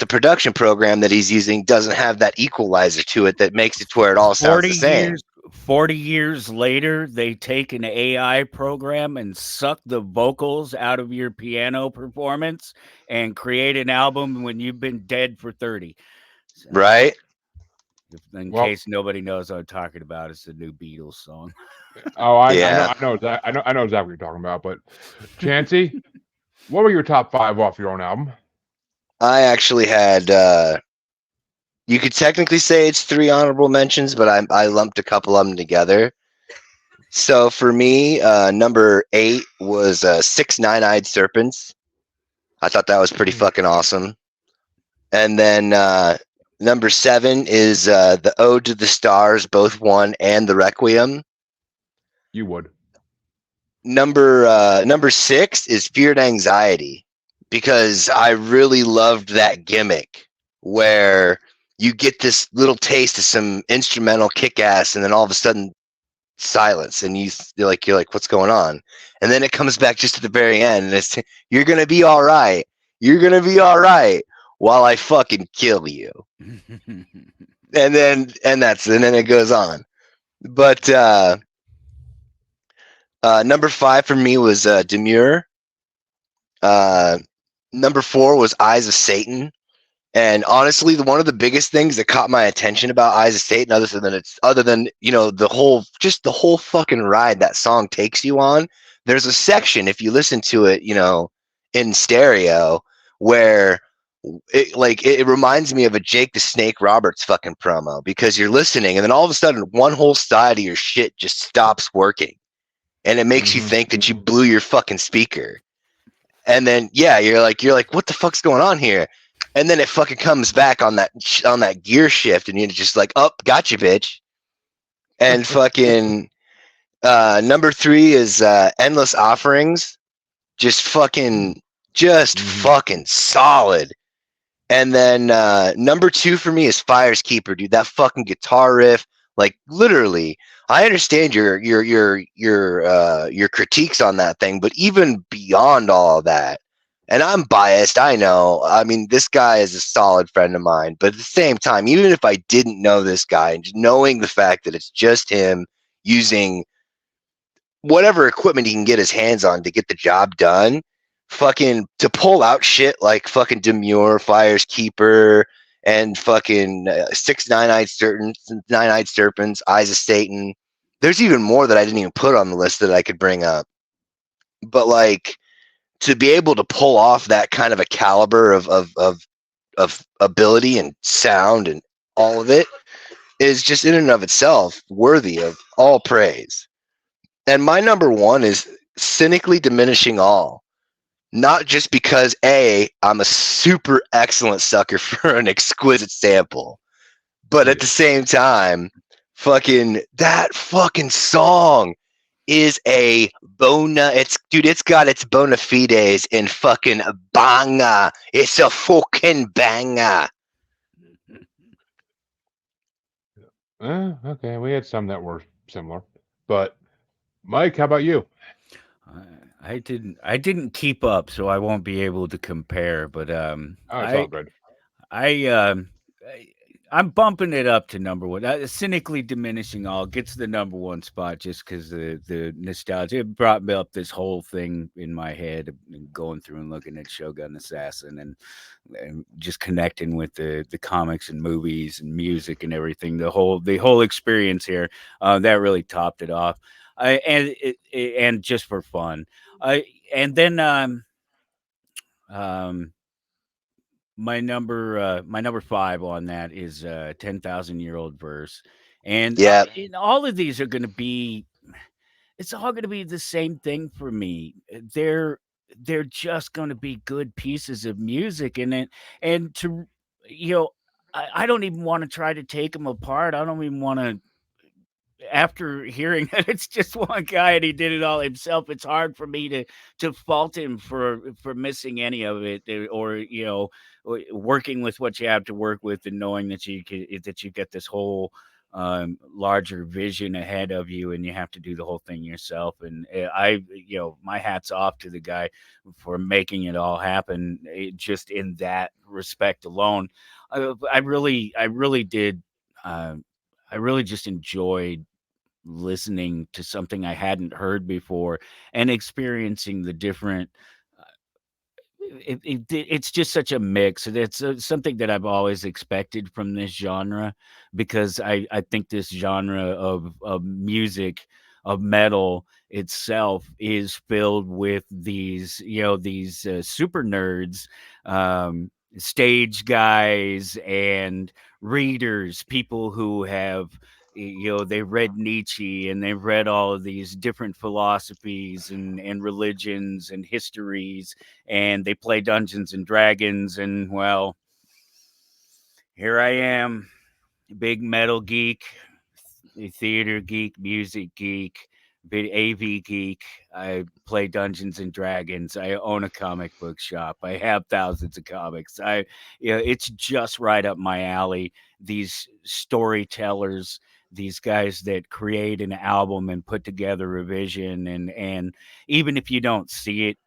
the production program that he's using doesn't have that equalizer to it that makes it to where it all sounds 40 the same. years 40 years later, they take an AI program and suck the vocals out of your piano performance and create an album when you've been dead for 30. So, Right? in Well, case nobody knows what I'm talking about, it's the new Beatles song. oh, Yeah. I know exactly what you're talking about. But Chancy, what were your top 5 off your own album? I actually had you could technically say it's 3 honorable mentions, but I lumped a couple of them together. So for me, number 8 was 6 Nine-Eyed Serpents. I thought that was pretty fucking awesome. And then number 7 is the Ode to the Stars, both 1 and the Requiem. You would. Number 6 is Feared Anxiety, because I really loved that gimmick where you get this little taste of some instrumental kick ass, and then all of a sudden silence, and you're like, what's going on? And then it comes back just at the very end, and it's, you're gonna be all right. You're gonna be all right while I fucking kill you. And then it goes on. But number 5 for me was Demure. Number 4 was Eyes of Satan. And honestly, one of the biggest things that caught my attention about Eyes of Satan, other than the whole fucking ride that song takes you on. There's a section, if you listen to it, in stereo, where it reminds me of a Jake the Snake Roberts fucking promo, because you're listening and then all of a sudden one whole side of your shit just stops working, and it makes you think that you blew your fucking speaker. And then you're like, what the fuck's going on here? And then it fucking comes back on that gear shift, and you're just like, oh, gotcha, bitch. And fucking number 3 is Endless Offerings, just fucking solid. And then number 2 for me is Fire's Keeper, dude. That fucking guitar riff, like literally. I understand your critiques on that thing, but even beyond all of that, and I'm biased, I know. I mean, this guy is a solid friend of mine, but at the same time, even if I didn't know this guy, and just knowing the fact that it's just him using whatever equipment he can get his hands on to get the job done, fucking to pull out shit like fucking Demure, Fire's Keeper, and fucking 6 Nine-Eyed Serpents, Eyes of Satan. There's even more that I didn't even put on the list that I could bring up. But like, to be able to pull off that kind of a caliber of ability and sound and all of it is just in and of itself worthy of all praise. And my number 1 is Cynically Diminishing All. Not just because I'm a super excellent sucker for an exquisite sample, but at the same time, that fucking song is a it's got its bona fides in fucking banger. It's a fucking banger. Okay, we had some that were similar, but Mike, how about you? I didn't keep up, so I won't be able to compare. But Oh, it's all good. I'm bumping it up to number 1. Cynically Diminishing All gets the number 1 spot just because the nostalgia. It brought me up this whole thing in my head, going through and looking at Shogun Assassin and just connecting with the comics and movies and music and everything. The whole experience here that really topped it off. And just for fun. And then my number 5 on that is 10,000-Year-Old Verse. And all of these are going to be, it's all going to be the same thing for me. They're just going to be good pieces of music in it. And to, I don't even want to try to take them apart. I don't even want to, after hearing that it's just one guy and he did it all himself, it's hard for me to fault him for missing any of it, or working with what you have to work with, and knowing that you get this whole larger vision ahead of you, and you have to do the whole thing yourself. And my hat's off to the guy for making it all happen. Just in that respect alone, I really did. Uh, I really just enjoyed listening to something I hadn't heard before and experiencing the different it's just such a mix, and it's something that I've always expected from this genre, because I think this genre of music, of metal itself, is filled with these super nerds, stage guys and readers, people who have they've read Nietzsche, and they've read all of these different philosophies and religions and histories, and they play Dungeons and Dragons. And well, here I am, big metal geek, theater geek, music geek, big AV geek. I play Dungeons and Dragons. I own a comic book shop. I have thousands of comics. It's just right up my alley. These storytellers, these guys that create an album and put together a vision, and even if you don't see it,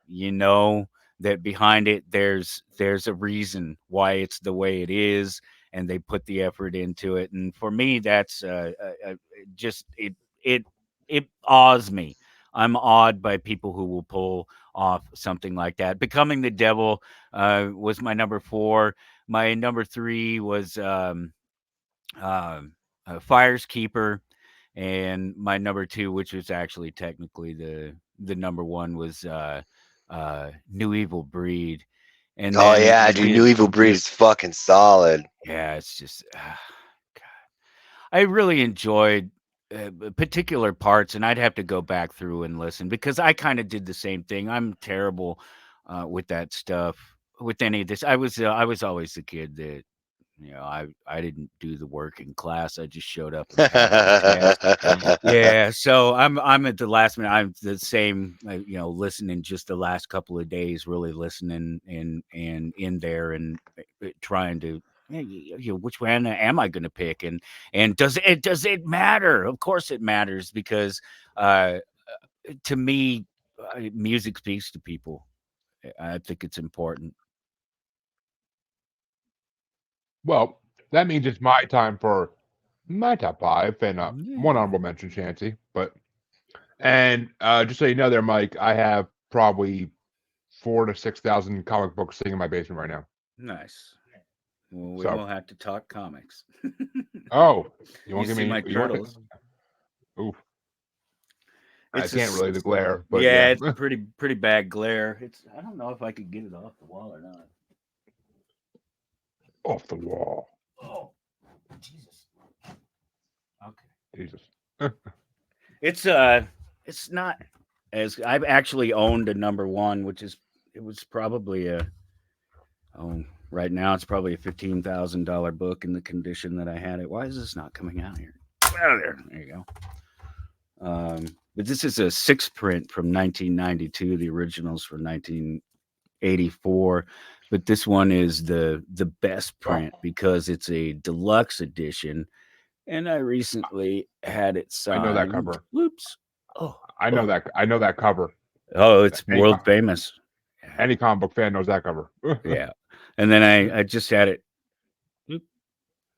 that behind it there's a reason why it's the way it is, and they put the effort into it. And for me, that's just it it awes me. I'm awed by people who will pull off something like that. Becoming the Devil was my number 4. My number 3 was Fire's Keeper, and my number 2, which was actually technically the number 1, was New Evil Breed. And Oh then yeah, I dude, did, New Evil Breed is fucking solid. yeah, it's just I really enjoyed particular parts, and I'd have to go back through and listen, because I kind of did the same thing. I'm terrible with that stuff, with any of this. I was always the kid that I didn't do the work in class. I just showed up and passed the test. Yeah, so I'm at the last minute. I'm the same, listening just the last couple of days, really listening and in there, and trying to, hey, which one am I going to pick, and does it matter? Of course it matters, because uh, to me, music speaks to people. I think it's important. Well, that means it's my time for my top 5, and one Yeah. honorable mention, Chancy. And just so you know, there, Mike, I have probably 4 to 6,000 comic books sitting in my basement right now. Nice. Well, we So, will have to talk comics. oh, you You won't give see me? my You want to? turtles? Oof, I It's can't really the glare, but yeah, yeah, it's pretty bad glare. I don't know if I could get it off the wall or not. off the wall. Oh, Jesus. Okay. Jesus. It's not as I've actually owned a number 1, which is it was probably right now it's probably a $15,000 book in the condition that I had it. Why is this not coming out here? Out of there. There you go. But this is a 6 print from 1992. The originals from 1984, but this one is the best print because it's a deluxe edition, and I recently had it I know that signed. cover. Whoops! Oh, I know that. I know that cover. it's world famous. Any comic book fan knows that cover. Yeah, and then I just had it.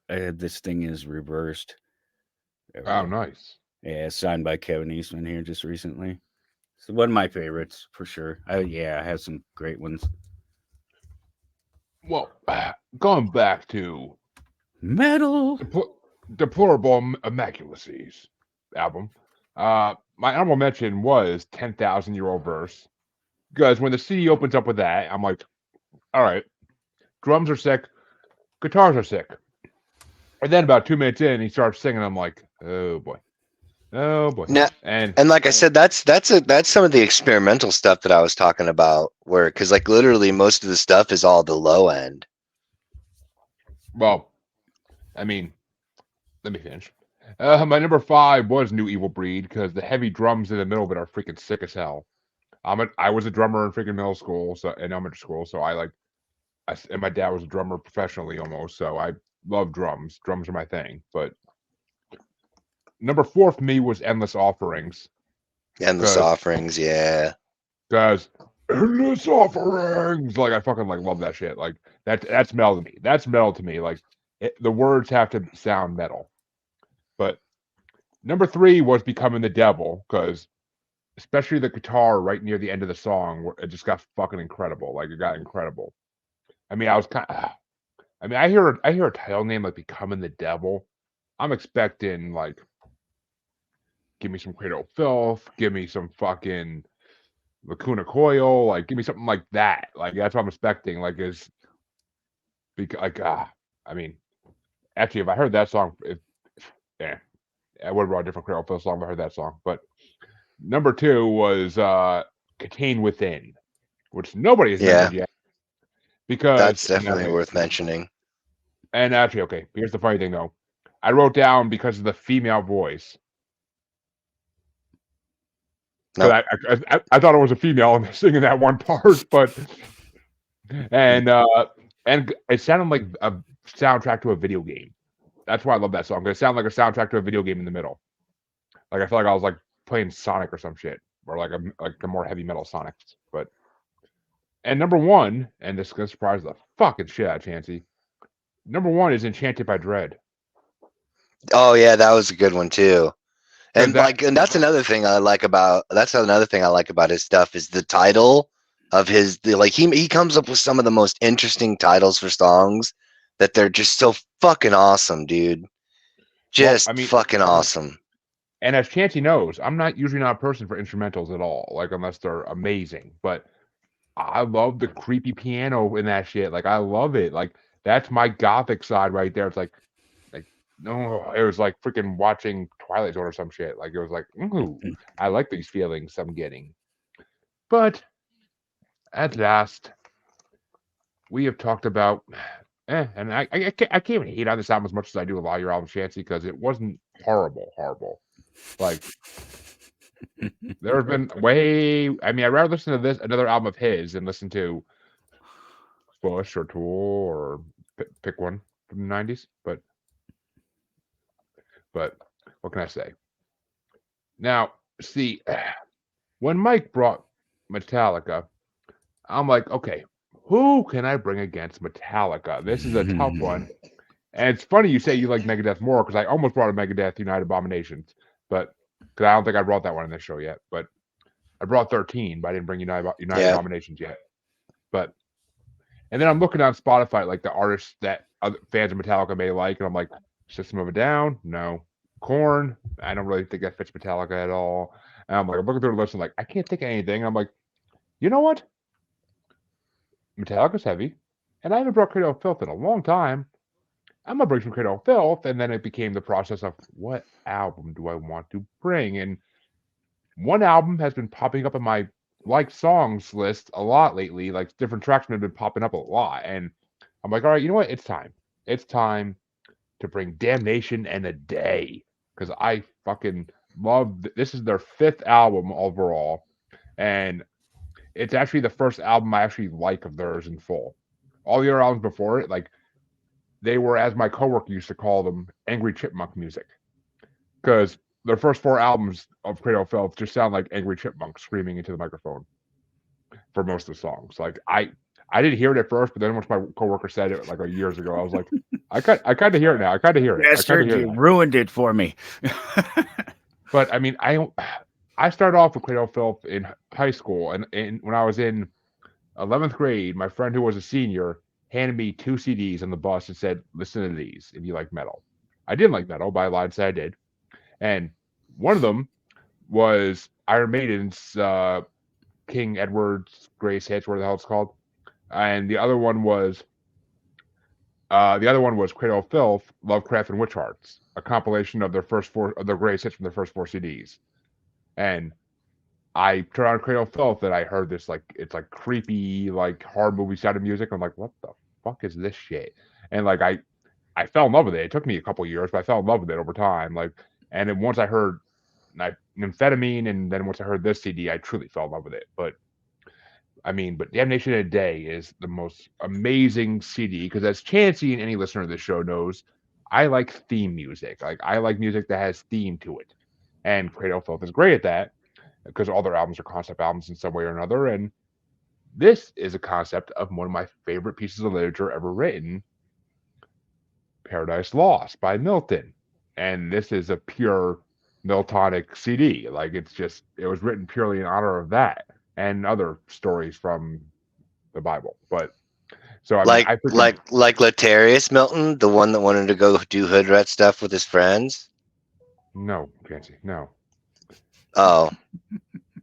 I had this thing is reversed. Oh, nice. Yeah, signed by Kevin Eastman here just recently. So one of my favorites for sure. I have some great ones. Well, going back to Metal. Deplorable Immaculacies album, my honorable mention was 10,000-Year-Old Verse, because when the CD opens up with that, I'm like, all right, drums are sick, guitars are sick. And then about 2 minutes in, he starts singing. I'm like, oh boy. Now, And like I said, that's some of the experimental stuff that I was talking about, where because like literally most of the stuff is all the low end. well, I mean, let me finish. My number 5 was New Evil Breed, because the heavy drums in the middle of it are freaking sick as hell. I was a drummer in freaking middle school, so in elementary school, so and my dad was a drummer professionally almost, so I love drums. Drums are my thing. But Number 4 for me was Endless Offerings. Endless Offerings, yeah. Because Endless Offerings, like I fucking like love that shit. Like that's metal to me. That's metal to me. Like the words have to sound metal. But number 3 was Becoming the Devil, because especially the guitar right near the end of the song, it just got fucking incredible. Like it got incredible. I mean, I mean, I hear a title name like Becoming the Devil. I'm expecting like, give me some Cradle of Filth, give me some fucking Lacuna Coil, like give me something like that. Like that's what I'm expecting. Like is like I mean, actually, if I heard that song, yeah, I would have brought a different Cradle of Filth song if I heard that song. But number 2 was Contain Within, which nobody has mentioned yet. Because That's definitely worth mentioning. And actually, okay, here's the funny thing though. I wrote down because of the female voice. Nope. I thought it was a female singing that one part, but and it sounded like a soundtrack to a video game. That's why I love that song. It sounded like a soundtrack to a video game in the middle. Like I feel like I was like playing Sonic or some shit, or like a more heavy metal Sonic. But and number 1, and this is gonna surprise the fucking shit out of Chancy. Number 1 is Enchanted by Dread. Oh yeah, that was a good one too. And that's another thing I like about his stuff is the title of his he comes up with some of the most interesting titles for songs that they're just so fucking awesome, dude. Just fucking awesome. And as Chancy knows, I'm usually not a person for instrumentals at all, like unless they're amazing. But I love the creepy piano in that shit. Like I love it. Like that's my gothic side right there. It's like no, it was like freaking watching Twilight Zone or some shit. Like it was like, ooh, I like these feelings I'm getting. But at last, we have talked about, and I can't even hate on this album as much as I do a lot of your albums, Chancy, because it wasn't horrible. Like there have been I mean, I'd rather listen to another album of his than listen to Bush or Tool or pick one from the 90s. But what can I say? Now, see, when Mike brought Metallica, I'm like, okay, who can I bring against Metallica? This is a tough one. And it's funny you say you like Megadeth more, because I almost brought a Megadeth United Abominations, but because I don't think I brought that one in this show yet. But I brought 13, but I didn't bring United Abominations yet. But and then I'm looking on Spotify, like the artists that other fans of Metallica may like, and I'm like, System of a Down, no. Korn, I don't really think that fits Metallica at all. And I'm looking through the list, and like, I can't think of anything. And I'm like, you know what? Metallica's heavy, and I haven't brought Cradle of Filth in a long time. I'm gonna bring some Cradle of Filth, and then it became the process of what album do I want to bring? And one album has been popping up in my like songs list a lot lately. Like different tracks have been popping up a lot, and I'm like, all right, you know what? It's time. It's time to bring Damnation and A Day, because I fucking love. This is their 5th album overall, and it's actually the first album I actually like of theirs in full. All the other albums before it, like they were, as my coworker used to call them, angry chipmunk music, because their first 4 albums of Cradle of Filth just sound like angry chipmunks screaming into the microphone for most of the songs. Like I didn't hear it at first, but then once my coworker said it like years ago, I was like, I kind of hear it now. I kind of hear it. Yes, sir, you ruined it for me. But I mean, I started off with Cradle of Filth in high school, and when I was in 11th grade, my friend who was a senior handed me 2 CDs on the bus and said, "Listen to these if you like metal." I didn't like metal, but I lied and said I did. And one of them was Iron Maiden's King Edward's Greatest Hits, whatever the hell it's called, and the other one was Cradle of Filth, Lovecraft and Witch Hearts, a compilation of their greatest hits from their first 4 CDs. And I turned on Cradle of Filth and I heard this it's like creepy, like horror movie sounded music. I'm like, what the fuck is this shit? And like I fell in love with it. It took me a couple years, but I fell in love with it over time. Like, and then once I heard Amphetamine, and then once I heard this CD, I truly fell in love with it. But Damnation in a Day is the most amazing CD, because as Chancy and any listener of this show knows, I like theme music. Like I like music that has theme to it, and Cradle of Filth is great at that because all their albums are concept albums in some way or another. And this is a concept of one of my favorite pieces of literature ever written, Paradise Lost by Milton. And this is a pure Miltonic CD. Like it was written purely in honor of that and other stories from the Bible. But so I mean, Like I freaking Latarius Milton, the one that wanted to go do hood rat stuff with his friends. no, Chancy, no. Oh,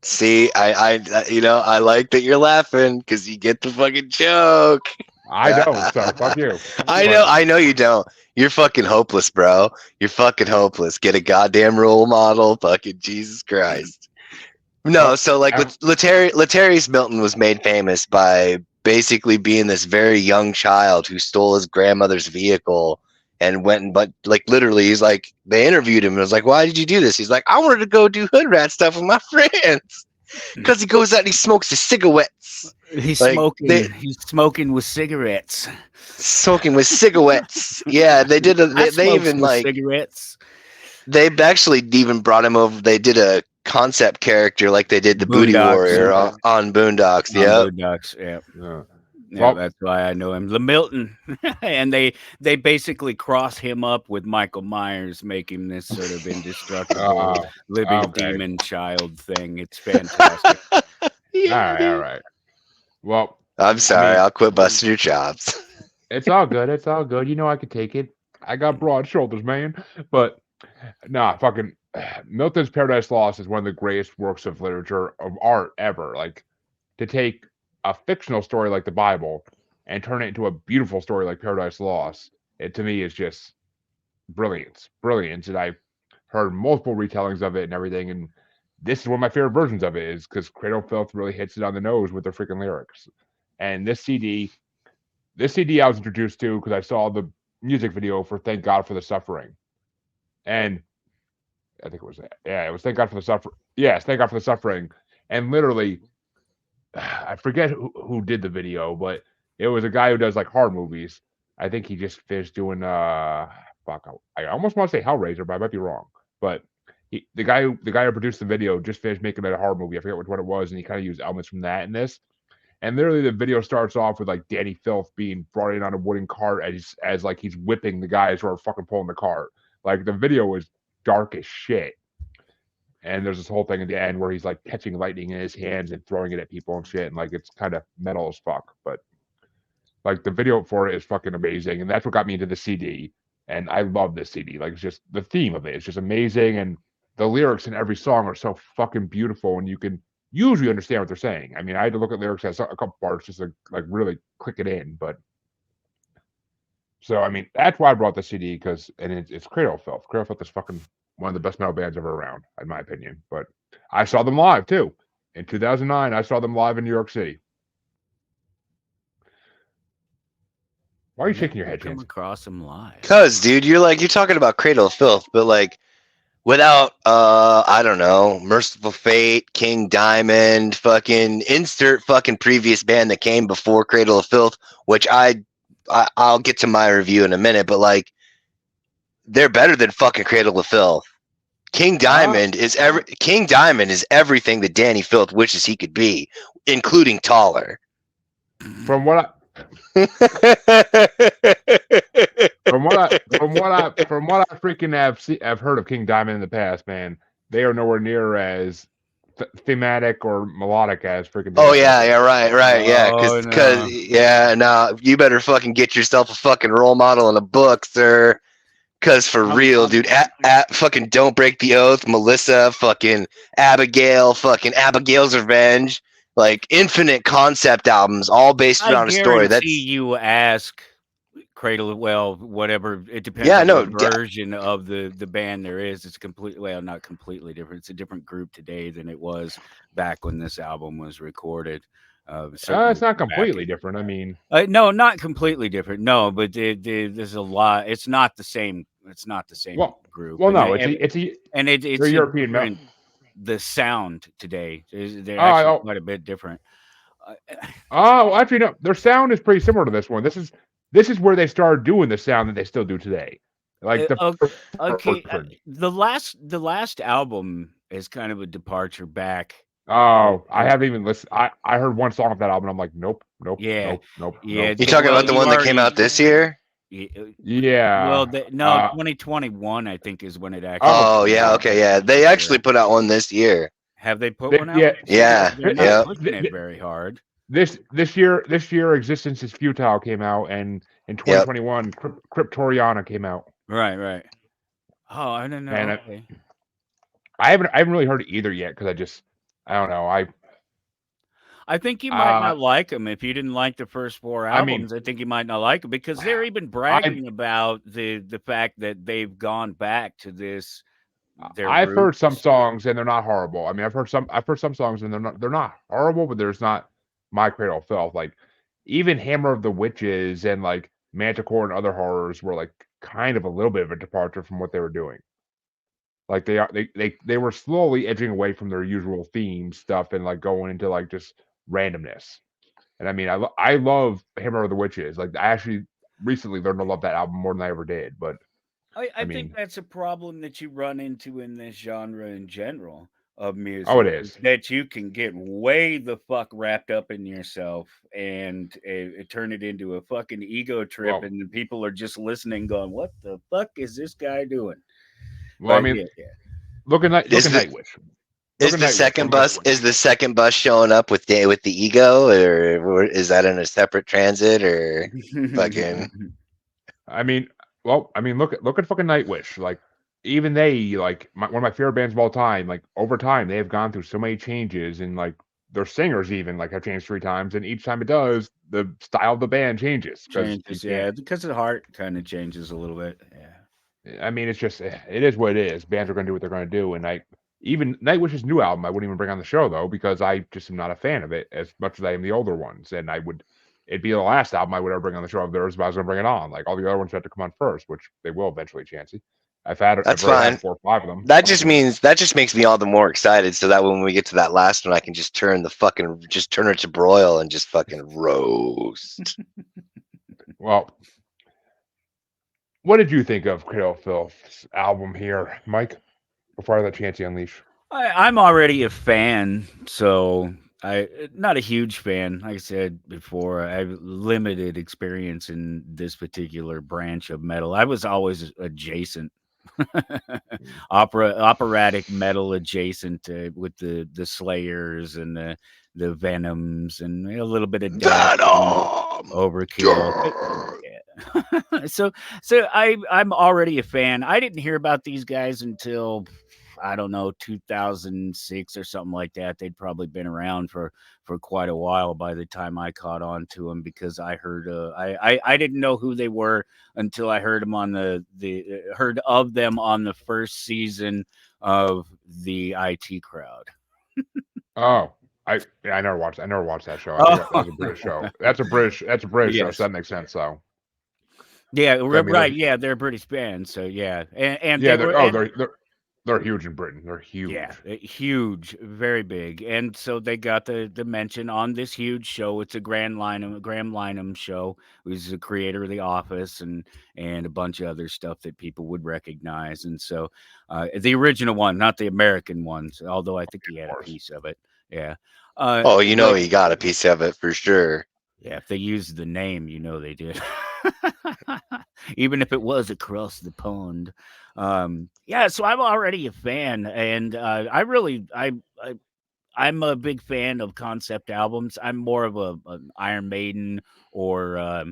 see, I I like that you're laughing because you get the fucking joke. I don't. So fuck you. I know you don't. You're fucking hopeless, bro. You're fucking hopeless. Get a goddamn role model. Fucking Jesus Christ. No, Well, so like Latarius Milton was made famous by basically being this very young child who stole his grandmother's vehicle and went and but like literally he's like they interviewed him and was like, why did you do this? He's like, I wanted to go do hood rat stuff with my friends. Because he goes out and he smokes his cigarettes. He's Like, smoking. He's smoking with cigarettes. Smoking with cigarettes. Yeah, they did. They even like cigarettes. They actually even brought him over. They did a concept character like they did the Booty Warrior on Boondocks. Yeah, Boondocks. Yeah. Yeah, Well, that's why I know him, the Milton, and they basically cross him up with Michael Myers, make him this sort of indestructible living demon child thing. It's fantastic. all right. Well, I'm sorry. I'll quit busting your chops. It's all good. It's all good. You know I could take it. I got broad shoulders, man. But nah, fucking Milton's Paradise Lost is one of the greatest works of literature of art ever. Like to take a fictional story like the Bible and turn it into a beautiful story like Paradise Lost, it to me is just brilliance. And I've heard multiple retellings of it and everything. And this is one of my favorite versions of it is because Cradle of Filth really hits it on the nose with their freaking lyrics. And this CD I was introduced to because I saw the music video for Thank God for the Suffering. And I think it was that. Yeah, it was Thank God for the Suffering. Yes, Thank God for the Suffering. And literally, I forget who did the video, but it was a guy who does like horror movies. I think he just finished doing fuck. I almost want to say Hellraiser, but I might be wrong. But the guy who produced the video just finished making a horror movie. I forget which one it was, and he kind of used elements from that in this. And literally, the video starts off with like Danny Filth being brought in on a wooden cart as like he's whipping the guys who are fucking pulling the cart. Like the video is dark as shit. And there's this whole thing at the end where he's like catching lightning in his hands and throwing it at people and shit. And like it's kind of metal as fuck. But like the video for it is fucking amazing. And that's what got me into the CD. And I love this CD. Like it's just the theme of it. It's just amazing. And the lyrics in every song are so fucking beautiful. And you can usually understand what they're saying. I mean, I had to look at lyrics at a couple parts just to like really click it in. But so I mean, that's why I brought the CD because it's Cradle of Filth. Cradle of Filth is fucking one of the best metal bands ever around, in my opinion. But I saw them live too. In 2009, I saw them live in New York City. Why are you shaking your head, Come Chance? across them live. Cause, dude, you're talking about Cradle of Filth, but like without I don't know, Merciful Fate, King Diamond, fucking insert fucking previous band that came before Cradle of Filth, which I'll get to my review in a minute, but like they're better than fucking Cradle of Filth. King Diamond is everything that Danny Filth wishes he could be, including taller. From what I freaking have heard of King Diamond in the past, man, they are nowhere near as thematic or melodic as freaking. Oh yeah, right, yeah, because you better fucking get yourself a fucking role model in a book, sir. Because for real, dude, fucking Don't Break the Oath, Melissa, fucking Abigail, fucking Abigail's Revenge, like infinite concept albums, all based around a story. That's you ask Cradle, well, whatever, it depends on what version of the band there is. It's not completely different. It's a different group today than it was back when this album was recorded. It's not completely different. I mean, no, not completely different. No, but there's a lot. It's not the same. It's not the same group. Well, no, it's European metal. The sound today they're actually quite a bit different. Actually, no. Their sound is pretty similar to this one. This is where they started doing the sound that they still do today. Like the first Okay, version. the last album is kind of a departure back. Oh, I It's haven't even listened. I heard one song of that album. And I'm like, nope, nope, yeah, nope, nope, yeah. nope, You nope, talking Well, about the nope. you one that came out already this year? y- uh, well, Yeah. no, 2021 I think is when it actually Oh, Oh came yeah, out. okay, yeah. They Yeah. actually put out one this year. Have they put one out? Yeah. See, Yeah, they're not yeah. pushing it very hard. This year, Existence is Futile came out, and in Yep. 2021, Cryptoriana came out, Right, right. Oh, I don't know. and Okay. I haven't really heard it either yet because I don't know. I think you might Uh not like them if you didn't like the first four I mean albums. I think you might not like them because they're even I bragging about the fact that they've gone back to this their I've heard some roots. songs and they're not horrible. I mean, I've heard some songs and they're not horrible, but there's not My Cradle of Filth. Like even Hammer of the Witches and like Manticore and other horrors were like kind of a little bit of a departure from what they were doing. Like they were slowly edging away from their usual theme stuff and like going into like just randomness. And I mean, I love Hammer of the Witches. Like I actually recently learned to love that album more than I ever did. But I I think mean, that's a problem that you run into in this genre in general of oh, it music is is. that you can get way the fuck wrapped up in yourself and turn it into a fucking ego trip, Well, and then people are just listening, going, "What the fuck is this guy doing?" well, I But mean, yeah, yeah. look Is at the Nightwish. Look at Nightwish from like is the second bus showing up with the ego, or is that in a separate transit, or fucking? I mean, well, I mean, look at fucking Nightwish. Like even they like one of my favorite bands of all time. Like over time, they have gone through so many changes, and like their singers even like have changed 3 times, and each time it does, the style of the band changes because you Changes, can't. yeah, because the heart kind of changes a little bit. Yeah. I mean, it's just it is what it is. Bands are going to do what they're going to do, and even Nightwish's new album, I wouldn't even bring on the show though because I just am not a fan of it as much as I am the older ones, and it'd be the last album I would ever bring on the show of theirs, but I was going to bring it on. Like all the other ones have to come on first, which they will eventually, Chancy. I've That's already had fine. 4 or 5 of them. That just makes me all the more excited, so that when we get to that last one, I can just turn it to broil and just fucking roast. Well, what did you think of Cradle of Filth's album here, Mike? Before I let Chancy unleash. I'm already a fan, so I not a huge fan. Like I said before, I have limited experience in this particular branch of metal. I was always adjacent, operatic metal adjacent with the Slayers and the Venoms and a little bit of Death and Venom. Overkill. So I'm already a fan. I didn't hear about these guys until I don't know 2006 or something like that. They'd probably been around for quite a while by the time I caught on to them because I heard I didn't know who they were until I heard them on the heard of them on the first season of the IT Crowd. Oh, I never watched. I never watched that show. I think that Oh was a British show. That's a British show, so yes. that makes sense. So Yeah, I mean, right. Yeah, they're a British band. So yeah, and yeah, they they're were oh and they're huge in Britain. They're yeah, huge. huge, very big, and so they got the mention on this huge show. It's a Graham Lineham show, who's the creator of The Office and a bunch of other stuff that people would recognize. And so, the original one, not the American ones, although I think he Of had a course. piece of it. Yeah, Oh, you know but he got a piece of it for sure. yeah, if they used the name, they did. Even if it was across the pond. Yeah, so I'm already a fan, and I'm a big fan of concept albums. I'm more of an Iron Maiden or a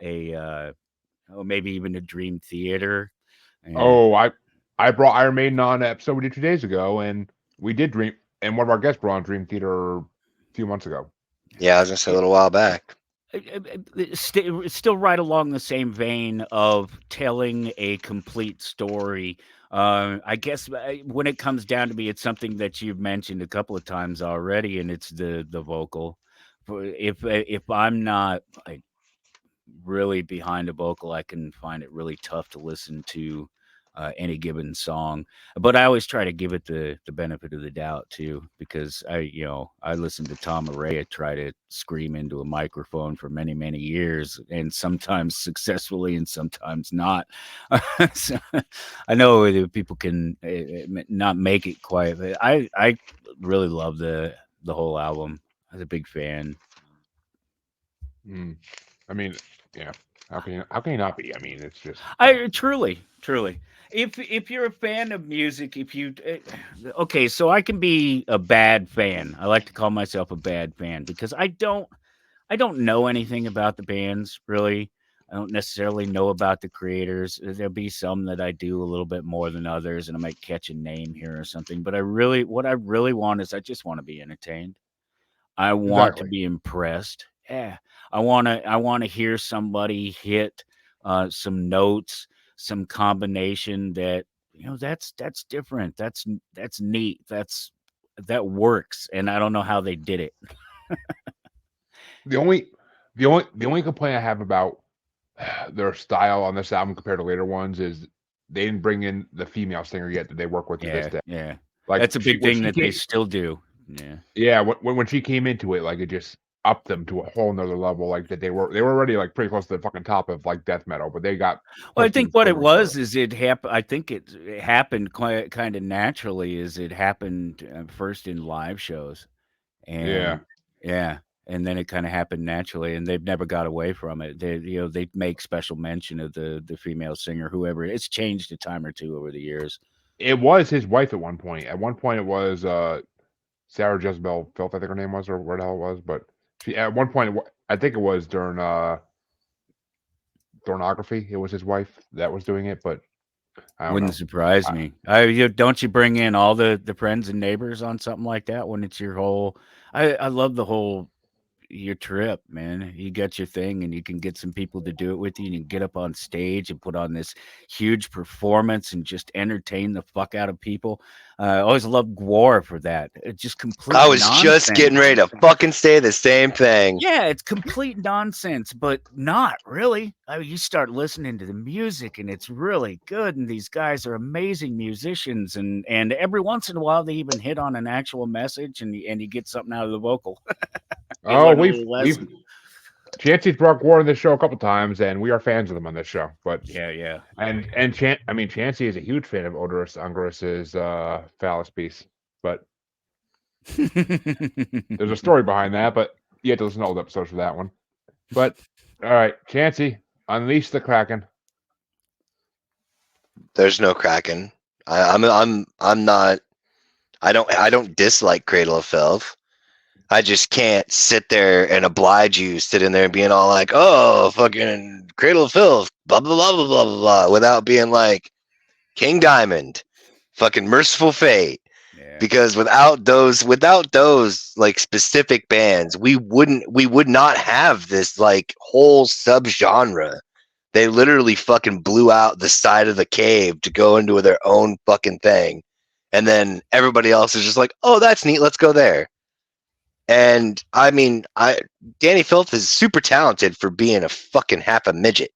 or maybe even a Dream Theater. And Oh, I brought Iron Maiden on an episode we did 2 days ago, and we did Dream, and one of our guests brought on Dream Theater a few months ago. Yeah, I was gonna say a little while back. Still right along the same vein of telling a complete story. I guess when it comes down to me, it's something that you've mentioned a couple of times already, and it's the vocal. If I'm not really behind a vocal, I can find it really tough to listen to any given song. But I always try to give it the benefit of the doubt too, because I listened to Tom Araya try to scream into a microphone for many years, and sometimes successfully and sometimes not. So, I know that people can not make it quite, but I really love the whole album. I was a big fan. I mean, yeah. How can you not be? I mean, it's just I truly. If you're a fan of music, if you okay, so I can be a bad fan. I like to call myself a bad fan because I don't know anything about the bands really. I don't necessarily know about the creators. There'll be some that I do a little bit more than others, and I might catch a name here or something. But what I really want is I just want to be entertained. I want to exactly. be impressed. Yeah. I wanna hear somebody hit, some notes, some combination that, that's different. That's neat. That works, and I don't know how they did it. The only the only complaint I have about their style on this album compared to later ones is they didn't bring in the female singer yet that they work with to this Yeah, day. yeah. Like That's a she big when thing she that they came, still do. Yeah. yeah, when she came into it, like it just upped them to a whole nother level. Like that they were already like pretty close to the fucking top of like death metal, but they got Well, I pushed think even what it further and further. was is I think it happened quite kinda naturally. Is it happened, first in live shows. Yeah, And yeah, and then it kinda happened naturally, and they've never got away from it. They make special mention of the female singer, whoever it's changed a time or 2 over the years. it was his wife at one point. At one point, it was Sarah Jezebel Filth, I think her name was, or where the hell it was. But she at one point, I think it was during Pornography. It was his wife that was doing it, but I don't Wouldn't know. surprise I, me. Don't you bring in all the friends and neighbors on something like that when it's your whole I love the whole your trip, man. You got your thing and you can get some people to do it with you and you can get up on stage and put on this huge performance and just entertain the fuck out of people. I always loved Gwar for that. It's just complete I was just nonsense. getting ready to fucking say the same thing. Yeah, it's complete nonsense, but not really. I mean, you start listening to the music and it's really good, and these guys are amazing musicians, and every once in a while they even hit on an actual message, and you get something out of the vocal. You oh, learn a we've little we've lesson. Chancy's brought War on this show a couple times, and we are fans of them on this show. But Yeah, yeah. I mean, Chancy is a huge fan of Odorous Ungerus's phallus piece, but there's a story behind that. But you have to listen to old episodes for that one. But all right, Chancy, unleash the Kraken. There's no Kraken. I'm not. I don't dislike Cradle of Filth. I just can't sit there and oblige you sitting there and being all like, oh, fucking Cradle of Filth, blah, blah, blah, blah, blah, blah, blah, without being like King Diamond, fucking Merciful Fate. Yeah. Because without those like specific bands, we would not have this like whole subgenre. They literally fucking blew out the side of the cave to go into their own fucking thing. And then everybody else is just like, oh, that's neat, let's go there. And I mean, Danny Filth is super talented for being a fucking half a midget.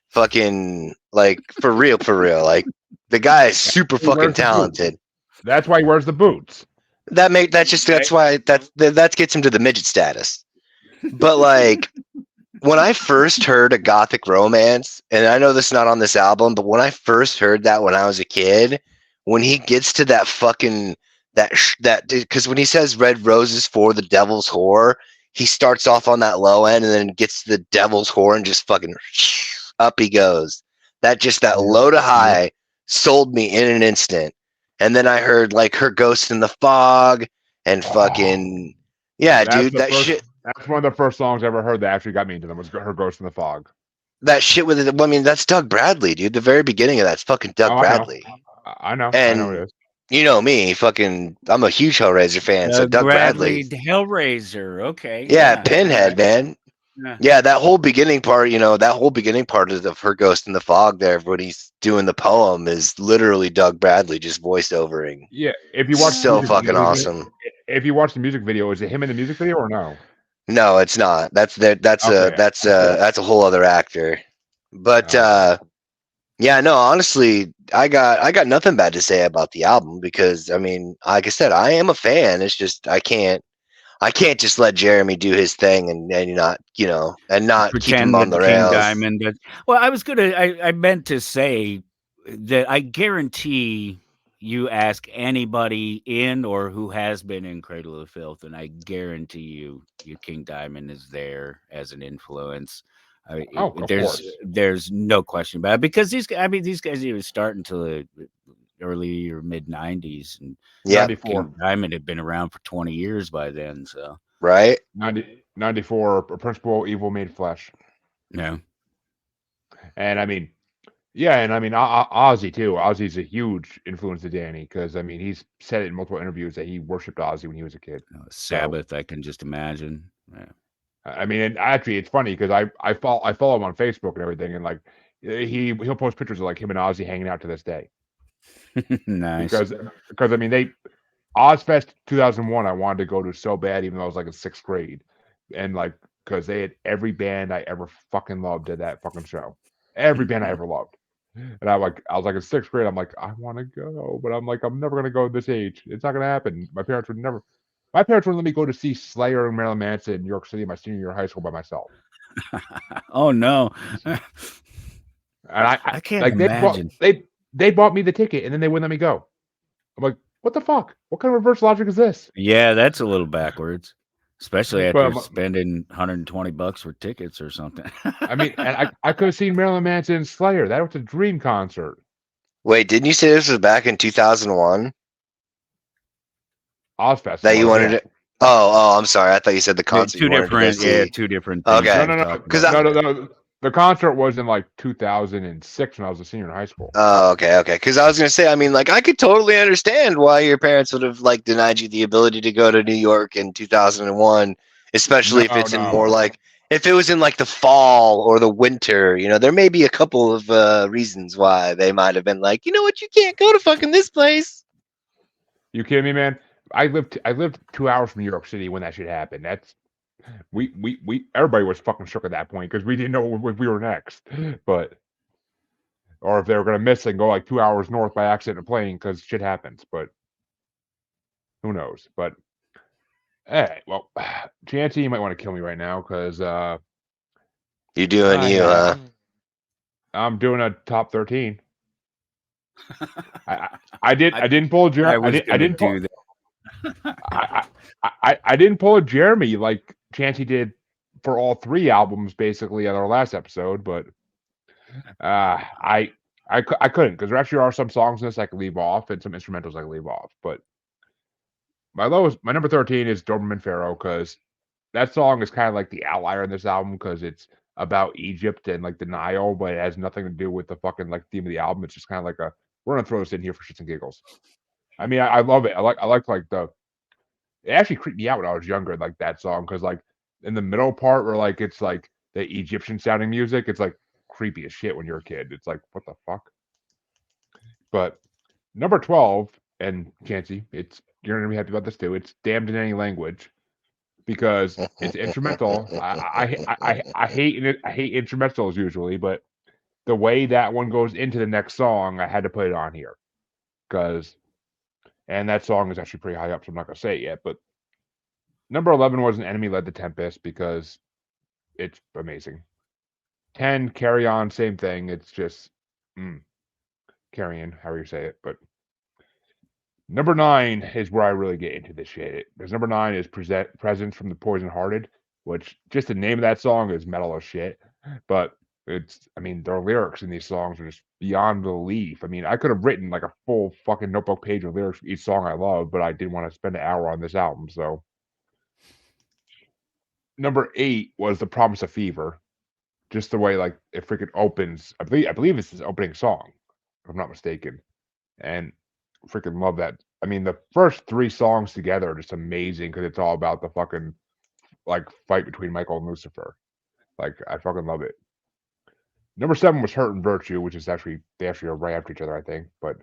Fucking like for real. Like the guy is super He wears fucking the boots. talented. That's why he wears the boots. That's why that gets him to the midget status. But like when I first heard a gothic romance, and I know this is not on this album, but when I first heard that when I was a kid, when he gets to that fucking that because when he says red roses for the devil's whore, he starts off on that low end and then gets to the devil's whore and just fucking up he goes. That low to high sold me in an instant. And then I heard like her ghost in the fog and fucking yeah, dude, that shit. That's one of the first songs I ever heard that actually got me into them was her Ghost in the Fog. That shit with it. I mean, that's Doug Bradley, dude. The very beginning of that's fucking Doug Bradley. I know And it is. you know me, fucking, I'm a huge Hellraiser fan. So Doug Bradley, Bradley, Hellraiser. Okay. yeah, Pinhead, man. Yeah. Yeah, that whole beginning part, of her Ghost in the Fog there, when he's doing the poem, is literally Doug Bradley just voiceovering. Yeah, if you watch so fucking awesome. If you watch the music video, is it him in the music video or no? No, it's not. That's a whole other actor. But Yeah, no, honestly, I got nothing bad to say about the album because I mean, like I said, I am a fan. It's just I can't just let Jeremy do his thing and not and not keep him Pretend on that the King rails. Diamond well, I meant to say that I guarantee you ask anybody in or who has been in Cradle of Filth, and I guarantee you King Diamond is there as an influence. Oh, of course. There's no question about it because these guys even start until the early or mid '90s, and Yep, 94. King Diamond had been around for 20 years by then. So 94, Principal Evil Made Flesh. no. And I mean, yeah, and I mean, Ozzy too. Ozzy's a huge influence to Danny because I mean, he's said it in multiple interviews that he worshipped Ozzy when he was a kid. Sabbath, I can just imagine. Yeah. I mean, and actually, it's funny because I follow him on Facebook and everything, and like he'll post pictures of like him and Ozzy hanging out to this day Nice. because I mean they Ozfest 2001 I wanted to go to so bad even though I was like in sixth grade, and like because they had every band I ever fucking loved at that fucking show, every band I ever loved. And I was like in sixth grade. I'm like, I want to go, but I'm like, I'm never gonna go at this age. It's not gonna happen. My parents would never. My parents wouldn't let me go to see Slayer and Marilyn Manson in New York City my senior year of high school by myself. Oh no. And I can't like imagine. they bought me the ticket and then they wouldn't let me go. I'm like, what the fuck? What kind of reverse logic is this? Yeah, that's a little backwards, especially But after spending $120 for tickets or something. I mean, and I could have seen Marilyn Manson and Slayer. That was a dream concert. Wait, didn't you say this was back in 2001 Ozfest that you was, wanted yeah. to? Oh, I'm sorry. I thought you said the concert you wanted to go see. Two different things Okay, No, he's no, no, talking because about there. no. The concert was in like 2006 when I was a senior in high school. oh, okay. Because I was gonna say, I mean, like, I could totally understand why your parents would have like denied you the ability to go to New York in 2001, especially if it's in more No. like if it was in like the fall or the winter. There may be a couple of reasons why they might have been like, you know what, you can't go to fucking this place. You kidding me, man? I lived 2 hours from New York City when that shit happened. That's we everybody was fucking shook at that point because we didn't know if we were next, but or if they were gonna miss and go like 2 hours north by accident in a plane because shit happens. But who knows? But hey, well, Chancy, you might want to kill me right now because You doing I you, huh? have I'm doing a top 13. I didn't pull I Jeremy. was I gonna didn't pull. do that. I didn't pull a Jeremy like Chancey did for all three albums basically on our last episode, but I couldn't because there actually are some songs in this I could leave off and some instrumentals I could leave off. But my number 13 is Doberman Pharaoh because that song is kind of like the outlier in this album because it's about Egypt and like the Nile, but it has nothing to do with the fucking like theme of the album. It's just kind of like we're gonna throw this in here for shits and giggles. I mean, I love it. I like the it actually creeped me out when I was younger, like that song, because like in the middle part where like it's like the Egyptian sounding music, it's like creepy as shit when you're a kid. It's like, what the fuck? But number 12, and Chancy, it's you're gonna be happy about this too. It's Damned in Any Language because it's instrumental. I hate it. I hate instrumentals usually, but the way that one goes into the next song, I had to put it on here because, and that song is actually pretty high up, so I'm not gonna say it yet. But number 11 was An Enemy Led the Tempest because it's amazing. 10, Carry On, same thing. It's just carry on, however you say it. But number 9 is where I really get into this shit. Because number 9 is Presence from the Poison Hearted, which just the name of that song is metal as shit. But I mean, their lyrics in these songs are just beyond belief. I mean, I could have written like a full fucking notebook page of lyrics for each song I love, but I didn't want to spend an hour on this album. So number 8 was The Promise of Fever. Just the way like it freaking opens. I believe it's his opening song, if I'm not mistaken. And freaking love that. I mean, the first three songs together are just amazing because it's all about the fucking like fight between Michael and Lucifer. Like I fucking love it. Number 7 was Hurt and Virtue, which is they actually are right after each other, I think. But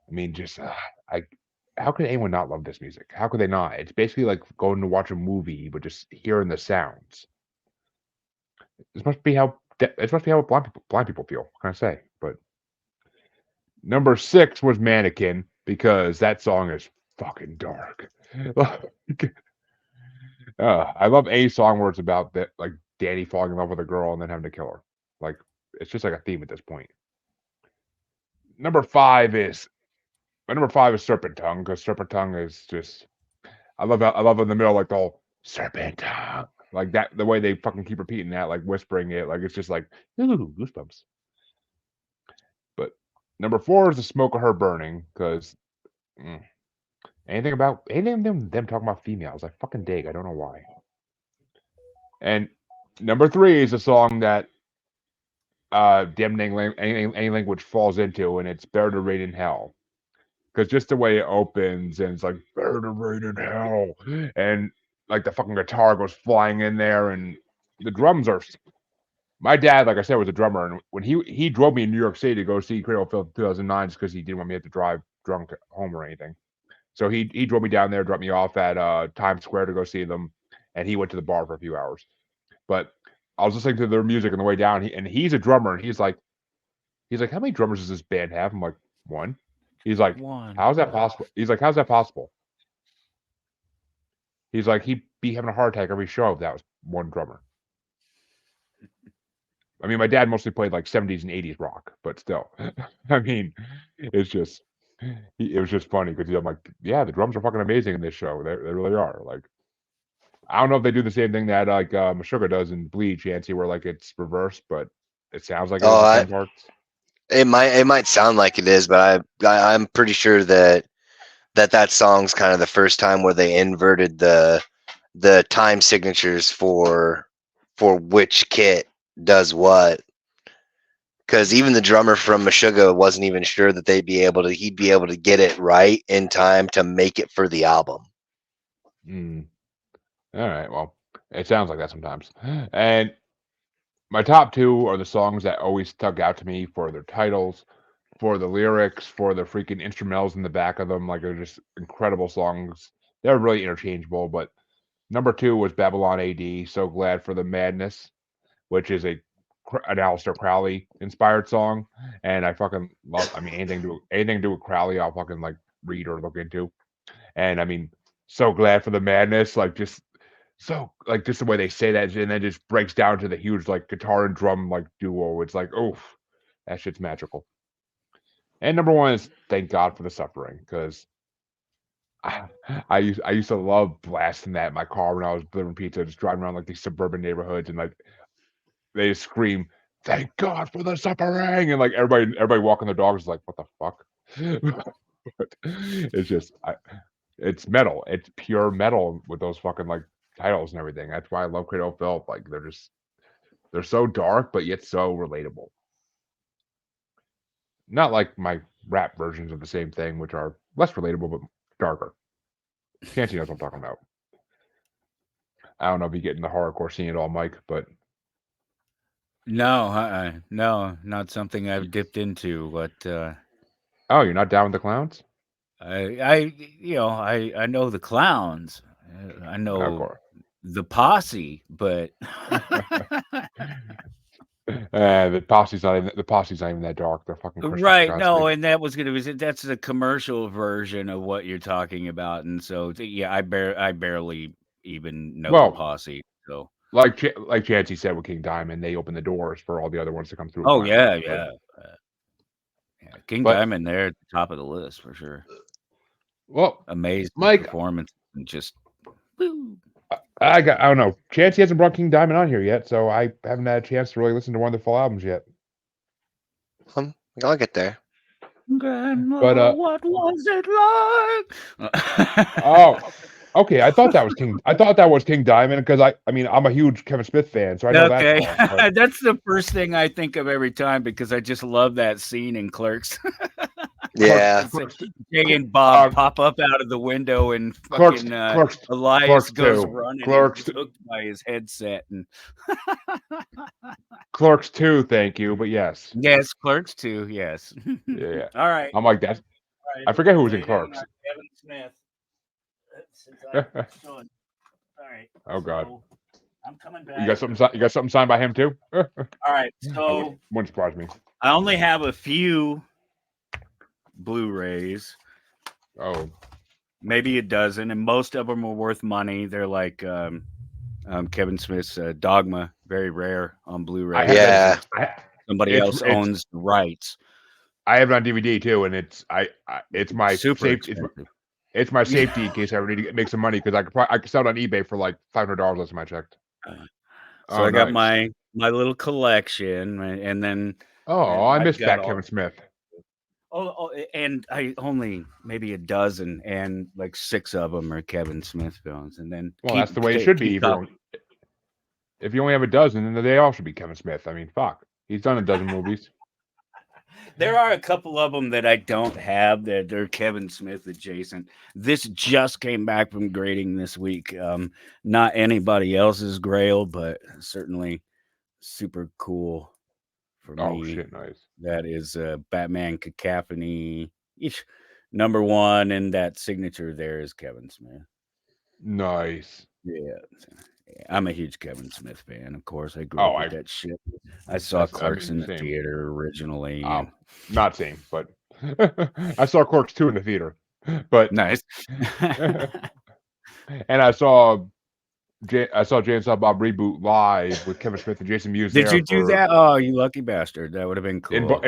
I mean, just I how could anyone not love this music? How could they not? It's basically like going to watch a movie, but just hearing the sounds. This must be how It's supposed to be how blind people feel. What can I say? But number 6 was Mannequin because that song is fucking dark. I love any song where it's about that, like Danny falling in love with a girl and then having to kill her. Like it's just like a theme at this point. Number 5 is Serpent Tongue because Serpent Tongue is just I love in the middle like the whole Serpent Tongue like that the way they fucking keep repeating that like whispering it like it's just like ooh goosebumps. But number 4 is the Smoke of Her Burning because anything of them talking about females I fucking dig. I don't know why. And number 3 is a song that damning any language falls into, and it's Better to Rain in Hell. Because just the way it opens, and it's like Better to Rain in Hell, and like the fucking guitar goes flying in there, and the drums are. My dad, like I said, was a drummer, and when he drove me in New York City to go see Cradle of Filth 2009, just because he didn't want me to have to drive drunk home or anything. So he drove me down there, dropped me off at Times Square to go see them, and he went to the bar for a few hours. But I was listening to their music on the way down, he's a drummer, and he's like, how many drummers does this band have? I'm like, 1. He's like, One. how's that possible? He's like, how's that possible? He's like, he'd be having a heart attack every show if that was one drummer. I mean, my dad mostly played like 70s and 80s rock, but still, I mean, it's just, it was just funny because I'm like, yeah, the drums are fucking amazing in this show. They really are. Like, I don't know if they do the same thing that like Meshuggah does in Bleach, Chancy, where like it's reversed, but it sounds like it is in some parts. It might sound like it is, but I'm pretty sure that song's kind of the first time where they inverted the time signatures for which kit does what. Because even the drummer from Meshuggah wasn't even sure that he'd be able to get it right in time to make it for the album. All right, well, it sounds like that sometimes. And my top 2 are the songs that always stuck out to me for their titles, for the lyrics, for the freaking instrumentals in the back of them. Like they're just incredible songs. They're really interchangeable. But number 2 was Babylon AD. So Glad for the Madness, which is an Aleister Crowley inspired song, and I fucking love. I mean, anything to do with Crowley, I'll fucking like read or look into. And I mean, So Glad for the Madness, like just the way they say that, and then just breaks down to the huge like guitar and drum like duo. It's like, oh, that shit's magical. And number 1 is Thank God for the Suffering, because I used to love blasting that in my car when I was delivering pizza, just driving around like these suburban neighborhoods, and like they just scream, "Thank God for the suffering!" and like everybody walking their dogs is like, "What the fuck?" But it's just it's metal. It's pure metal with those fucking like titles and everything. That's why I love Cradle of Filth. Like they're so dark, but yet so relatable. Not like my rap versions of the same thing, which are less relatable but darker. Chancy knows what I'm talking about. I don't know if you get in the horrorcore scene at all, Mike, but No, no, not something I've dipped into. But oh, you're not down with the clowns? I know the clowns. I Of know course. the posse, but The posse's not even that dark. They're fucking Christian right. No, Scott. and that was gonna be that's the commercial version of what you're talking about, and so yeah, I barely even know the Well, posse. So like Chancy said with King Diamond, they open the doors for all the other ones to come through. oh Finally. yeah. King But Diamond there at the top of the list for sure. well, Amazing Mike, performance and just woo. I don't know. Chancy hasn't brought King Diamond on here yet, so I haven't had a chance to really listen to one of the full albums yet. I'll get there. Grandma, But what was it like? oh, okay. I thought that was King Diamond because I mean I'm a huge Kevin Smith fan, so I know that song. But That's the first thing I think of every time because I just love that scene in Clerks. Yeah. Jay and Bob pop up out of the window and fucking Elias Clerks goes 2. running Clerks and hooked by his headset. And Clerks 2, thank you, but yes. yes, Clerks 2, yes. Yeah. All right. I'm like that. Right, I forget who was in Clerks. Kevin Smith. Since I'm done. All right. Oh God. I'm coming You back. got something signed by him too? All right, Wouldn't surprise me. I only have a few Blu-rays, Oh, maybe a dozen, and most of them are worth money. They're like Kevin Smith's Dogma, very rare on Blu-ray. I have Yeah. that. Somebody else owns the rights. I have it on DVD too, and it's my Super safety. expensive. It's my safety in case I ever need to make some money because I could sell it on eBay for like $500 last time I checked. So I got my little collection, and then I I've missed got that Kevin Smith. and I only maybe a dozen, and like 6 of them are Kevin Smith films, and then That's the way it should be. If you only have a dozen, then they all should be Kevin Smith. I mean, fuck, he's done a dozen movies. There are a couple of them that I don't have that they're Kevin Smith adjacent. This just came back from grading this week. Not anybody else's Grail, but certainly super cool for me. Oh shit, nice. That is Batman Cacophony. Number 1, and that signature there is Kevin Smith. Nice. Yeah. I'm a huge Kevin Smith fan, of course. I grew up with that shit. I saw Clerks in the theater originally. Not same, but I saw Clerks 2 in the theater. But nice. And I saw Jay and Silent Bob Reboot live with Kevin Smith and Jason Mewes. Did you do that? Oh, you lucky bastard! That would have been cool.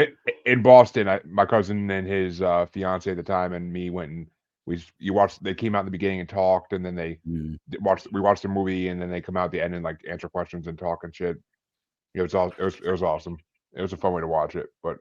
In Boston, my cousin and his fiance at the time and me went and they came out in the beginning and talked, and then we watched the movie, and then they come out at the end and like answer questions and talk and shit. It was awesome. It was a fun way to watch it, but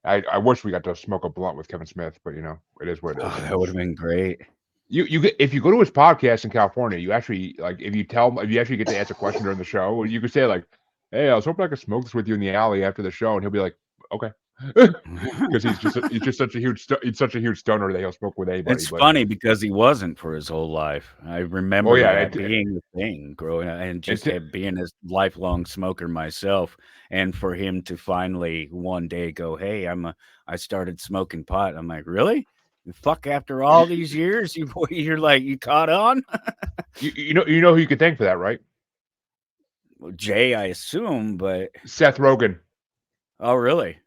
I wish we got to smoke a blunt with Kevin Smith, but it is what it is. Oh, that would have been great. If you go to his podcast in California, you actually if you actually get to ask a question during the show, you could say like, "Hey, I was hoping I could smoke this with you in the alley after the show," and he'll be like, "Okay," because he's just such a huge stoner that he'll smoke with anybody. It's funny because he wasn't for his whole life. I remember that being the thing growing up, and just being a lifelong smoker myself. And for him to finally one day go, "Hey, I started smoking pot." I'm like, "Really? Fuck, after all these years, you're like, you caught on?" you know who you could thank for that, right? Well, Jay, I assume, but Seth Rogen. Oh, really?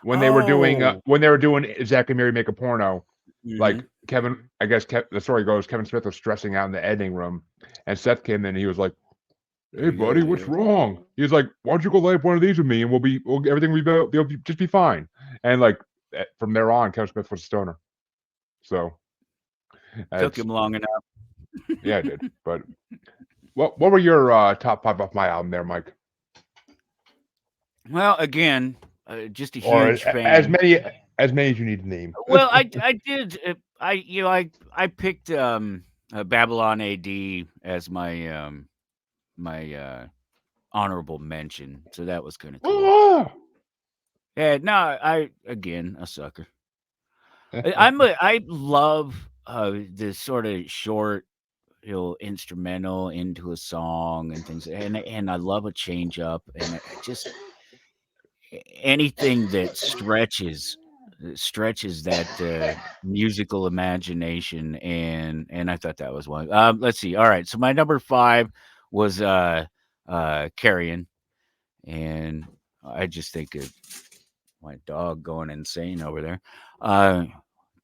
When they were doing Zach and Mary Make a Porno, like Kevin, I guess the story goes, Kevin Smith was stressing out in the editing room, and Seth came in and he was like, "Hey buddy, what's wrong?" He was like, "Why don't you go light one of these with me, and everything will just be fine." And like from there on, Kevin Smith was a stoner. So took him long enough. Yeah, it did. But what were your top 5 off my album there, Mike? Well, again, just a huge fan. As many as you need to name. Well, I did. I picked Babylon AD as my my honorable mention, so that was kind of cool. Yeah, no, again a sucker. I love this sort of short, instrumental into a song and things, and I love a change up, and just anything that stretches that musical imagination, and I thought that was one. Let's see. All right, so my number 5 was Carrion, and I just think of my dog going insane over there.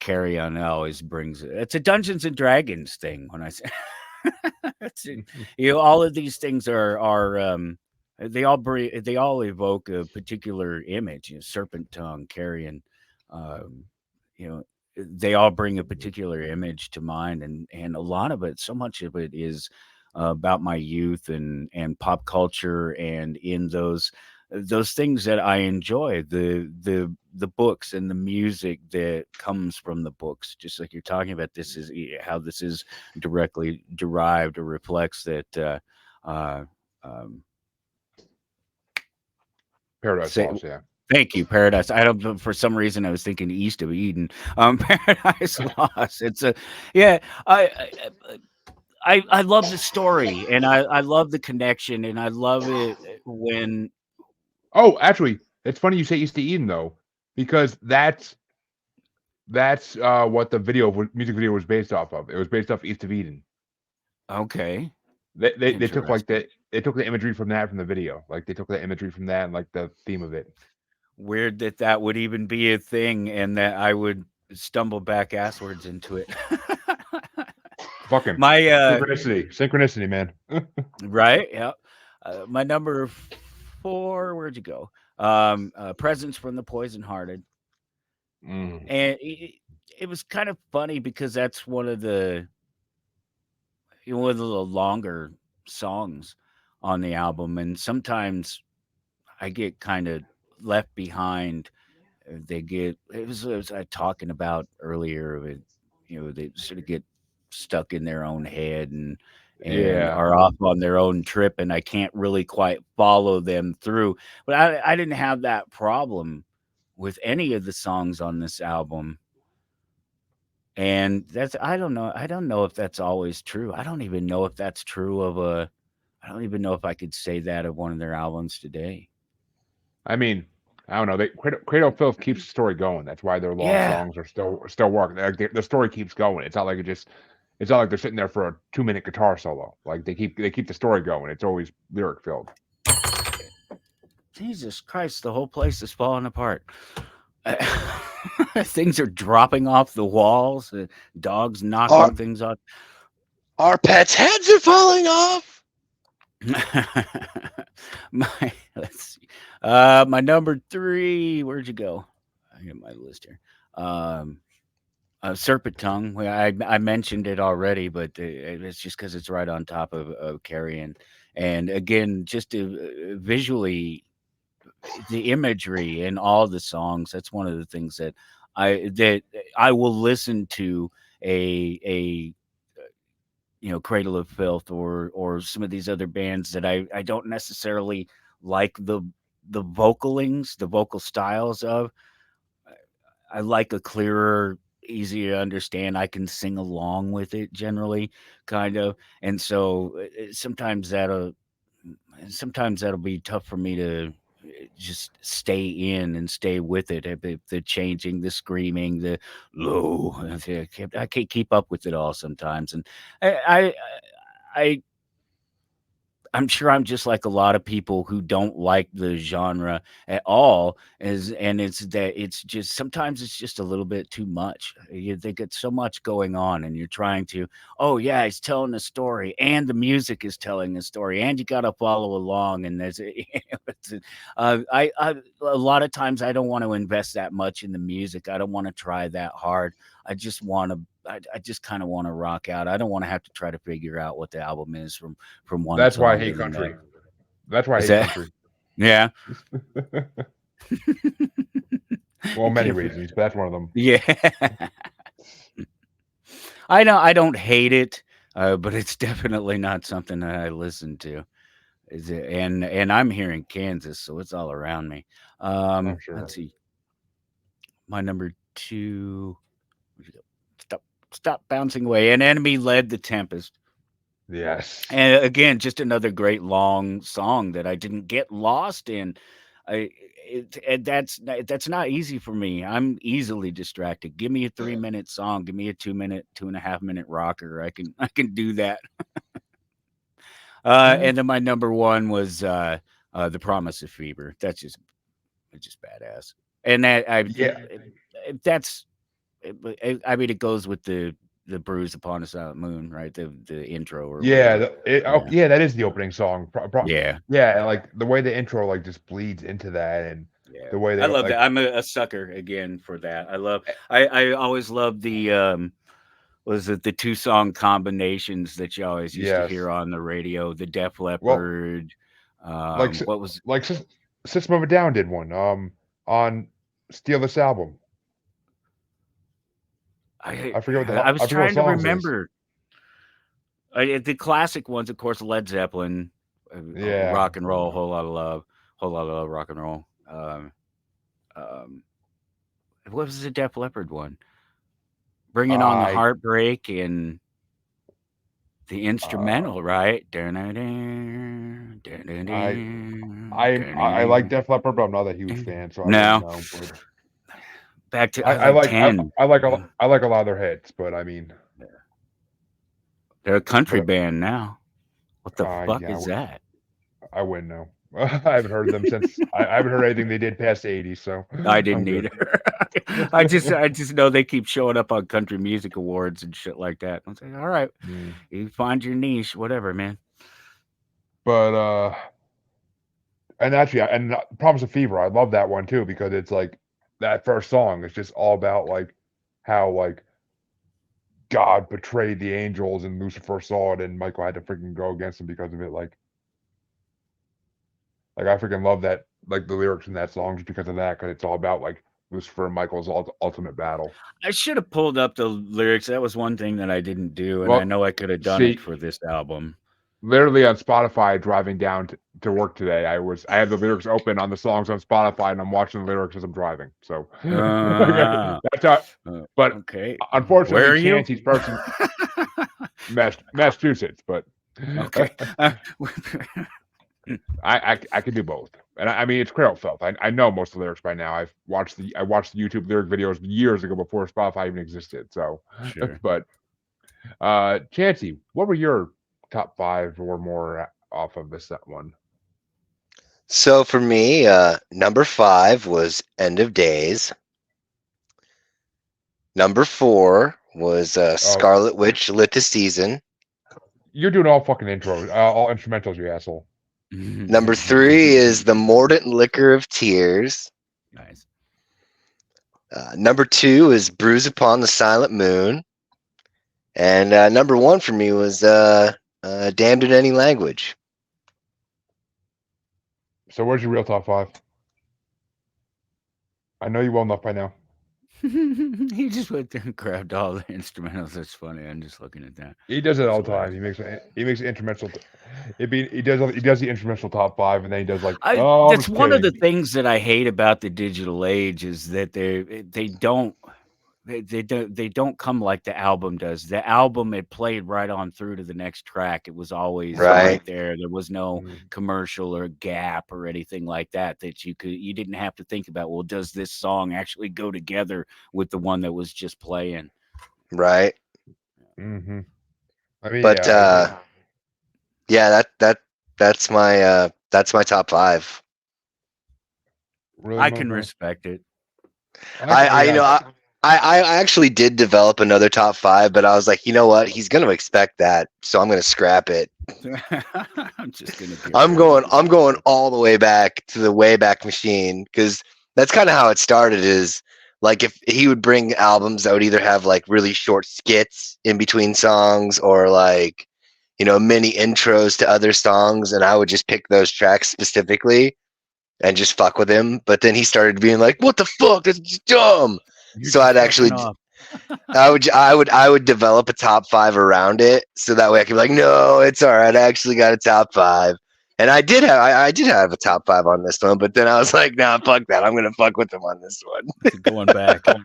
Carrion always brings it. It's a Dungeons and Dragons thing when I say all of these things are they all evoke a particular image. Serpent tongue, Carrion, they all bring a particular image to mind, and a lot of it, so much of it is about my youth and pop culture, and in those things that I enjoy, the books and the music that comes from the books, just like you're talking about. This is how this is directly derived or reflects that Paradise Lost, yeah. Thank you, Paradise. I don't. For some reason, I was thinking East of Eden. Paradise Lost. It's I love the story, and I love the connection, and I love it when. Oh, actually, it's funny you say East of Eden though, because that's what the music video was based off of. It was based off East of Eden. Okay. They took like Interesting. they took the imagery from the video. Like they took the imagery from that and like the theme of it. Weird that that would even be a thing and that I would stumble back asswards into it. Fucking My synchronicity, man. right, yeah. My number 4, where'd you go? Presents from the Poison Hearted. Mm. And it was kind of funny because that's one of the longer songs on the album, and sometimes I get kind of left behind. They get it was I talking about earlier. They sort of get stuck in their own head and Yeah. are off on their own trip, and I can't really quite follow them through. But I didn't have that problem with any of the songs on this album. And that's I don't know if that's always true. I don't even know if that's true of a I don't even know if I could say that of one of their albums today. I mean, I don't know. Cradle of Filth keeps the story going. That's why their long Yeah. songs are still working. Like the story keeps going. It's not like it's not like they're sitting there for a 2-minute guitar solo. Like they keep the story going. It's always lyric filled. Jesus Christ, the whole place is falling apart. Things are dropping off the walls, dogs Our knocking things off. our pets' heads are falling off. Let's see. My number 3, where'd you go? I get my list here. Serpent Tongue. Well, I mentioned it already, but it's just because it's right on top of Carrion. And again, just visually, the imagery in all the songs. That's one of the things that I will listen to a Cradle of Filth or some of these other bands that I don't necessarily like the vocalings, the vocal styles of. I like a clearer, easy to understand. I can sing along with it generally, kind of, and so sometimes that'll be tough for me to just stay in and stay with it. The changing, the screaming, the low. I can't keep up with it all sometimes, and I I I I'm sure I'm just like a lot of people who don't like the genre at all, and it's just sometimes it's just a little bit too much. You think it's so much going on, and you're trying to, oh yeah, he's telling a story, and the music is telling a story, and you got to follow along. And I a lot of times I don't want to invest that much in the music. I don't want to try that hard. I just want to. I just kind of want to rock out. I don't want to have to try to figure out what the album is from one That's why I song to hate the next. country. That's why I Is hate that country. yeah? Well, You could many have reasons, but that's one of them. yeah. I don't hate it, but it's definitely not something that I listen to. Is it? And I'm here in Kansas, so it's all around me. I'm sure. Let's see. My number 2. Where'd you go? Stop bouncing away. An Enemy Led the Tempest. Yes. And again, just another great long song that I didn't get lost in. And that's not easy for me. I'm easily distracted. Give me a 3-minute song. Give me a 2-minute, 2.5-minute rocker. I can do that. And then my number 1 was The Promise of Fever. It's just badass. And Yeah. that's I mean, it goes with the Bruise Upon a Silent Moon, right? The intro or Yeah. whatever. Oh, Yeah. yeah. That is the opening song. Yeah. Yeah, and like the way the intro like just bleeds into that, and Yeah. the way I they love like. that. I'm a sucker again for that. I always love the was it the 2 song combinations that you always used to Yes. hear on the radio, the Def Well, Leppard, like what was like System of a Down did one on Steal This Album. I I was I forget what trying to songs is. remember. The classic ones, of course, Led Zeppelin, Yeah. rock and roll, whole lot of love, rock and roll. Um, what was the Def Leppard one? Bringing on the I Heartbreak and the uh instrumental, right? I I like Def Leppard, but I'm not a huge fan, so I wouldn't No, know. But back to I like like 10. I like a lot of their hits, but I mean, They're a country but band now. What the fuck Yeah, is that? I wouldn't know. I haven't heard them since. I haven't heard anything they did past the 80s, so I I'm didn't good. either. I just know they keep showing up on country music awards and shit like that. I'm saying, all right, Mm. you find your niche, whatever, man. But and actually, and Promise of Fever, I love that one too because it's like that first song is just all about like how like God betrayed the angels and Lucifer saw it and Michael had to freaking go against him because of it. Like I freaking love that, like the lyrics in that song just because of that, because it's all about like Lucifer and Michael's ultimate battle. I should have pulled up the lyrics. That was one thing that I didn't do, and I Well, know I could have done it see, for this album. literally on Spotify driving down to work today, I had the lyrics open on the songs on Spotify and I'm watching the lyrics as I'm driving. So Uh, that's how. But okay. Where unfortunately, are you? Chancy's person Massachusetts, but Okay. I can do both, and I mean it's Cradle Filth. I know most of the lyrics by now. I watched the YouTube lyric videos years ago before Spotify even existed. So, Sure. but Chancy, what were your top 5 or more off of this one? So for me, number 5 was End of Days. Number 4 was Scarlet Witch Lit the Season. You're doing all fucking intros, all instrumentals, you asshole. Number 3 is The Mordant Liquor of Tears. Nice. Number 2 is Bruise Upon the Silent Moon. And number 1 for me was Damned in Any Language. So where's your real top 5? I know you well enough by now. He just went there and grabbed all the instrumentals. That's funny. I'm just looking at that. He does it all the time. He makes instrumental. He does the instrumental top 5, and then he does like. That's one of the things that I hate about the digital age is that they don't come like the album does. The album, it played right on through to the next track. It was always right there. There was no commercial or gap or anything like that you didn't have to think about, well, does this song actually go together with the one that was just playing? Right. Mm-hmm. I mean, but that's my top 5. Really, I can respect it. I actually did develop another top 5, but I was like, you know what? He's going to expect that, so I'm going to scrap it. I'm going all the way back to the Wayback Machine, because that's kind of how it started. Is like if he would bring albums that would either have like really short skits in between songs or like, you know, mini intros to other songs, and I would just pick those tracks specifically and just fuck with him. But then he started being like, "What the fuck? That's dumb." So I'd actually, I would develop a top 5 around it, so that way I could be like, no, it's all right. I actually got a top 5, and I did have a top 5 on this one. But then I was like, nah, fuck that. I'm gonna fuck with him on this one. going back to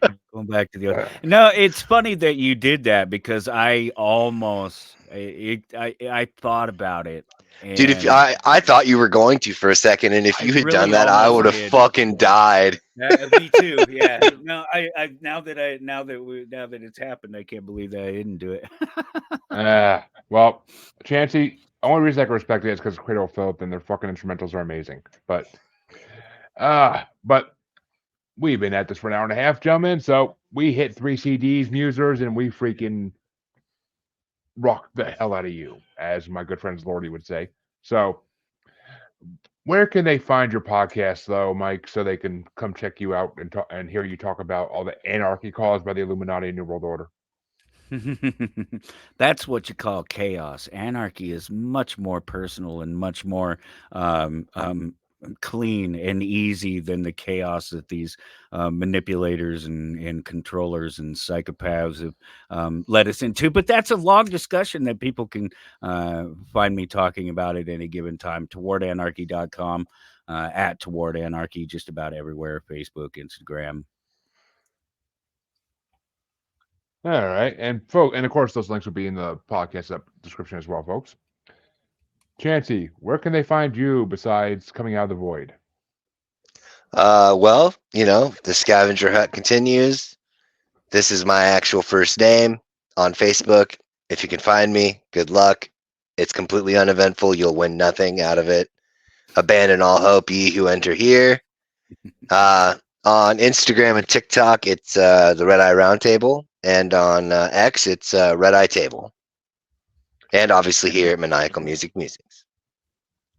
the other. No, it's funny that you did that because I almost I thought about it. Dude, if I thought you were going to for a second, and if you had done that, I would have fucking died. Me too. Yeah. No, I now that it's happened, I can't believe that I didn't do it. Well, Chancy, the only reason I can respect it is because Cradle of Filth and their fucking instrumentals are amazing. But we've been at this for an hour and a half, gentlemen. So we hit 3 CDs, musers, and we freaking rock the hell out of you, as my good friend Lordy would say. So where can they find your podcast, though, Mike, so they can come check you out and hear you talk about all the anarchy caused by the Illuminati and New World Order? That's what you call chaos. Anarchy is much more personal and much more clean and easy than the chaos that these manipulators and controllers and psychopaths have led us into. But that's a long discussion that people can find me talking about at any given time. TowardAnarchy.com, at Toward Anarchy, just about everywhere, Facebook, Instagram. All right. And of course, those links will be in the podcast description as well, folks. Chancy, where can they find you besides Coming Out of the Void? Well, you know, the scavenger hunt continues. This is my actual first name on Facebook. If you can find me, good luck. It's completely uneventful. You'll win nothing out of it. Abandon all hope, ye who enter here. On Instagram and TikTok, it's the Red Eye Roundtable, and on X, it's Red Eye Table, and obviously here at Maniacal Music Musings.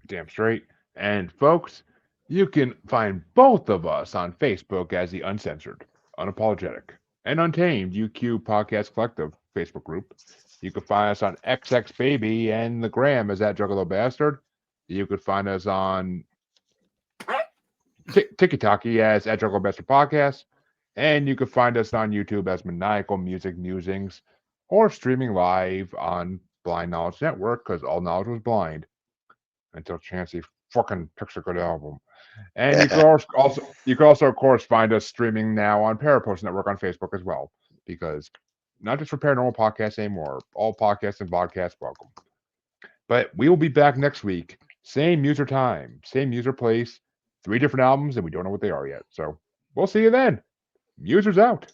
Damn straight. And folks, you can find both of us on Facebook as the Uncensored, Unapologetic, and Untamed UQ Podcast Collective Facebook group. You can find us on XX Baby and the Gram as that Juggalo Bastard. You could find us on TikTok as at Juggalo Bastard Podcast. And you can find us on YouTube as Maniacal Music Musings or streaming live on Blind Knowledge Network because all knowledge was blind until Chancy fucking picks a good album. And you can also of course find us streaming now on Parapost Network on Facebook as well, because not just for paranormal podcasts anymore, all podcasts and podcasts welcome. But we will be back next week, same user time, same user place, 3 different albums, and we don't know what they are yet. So we'll see you then. Musers out.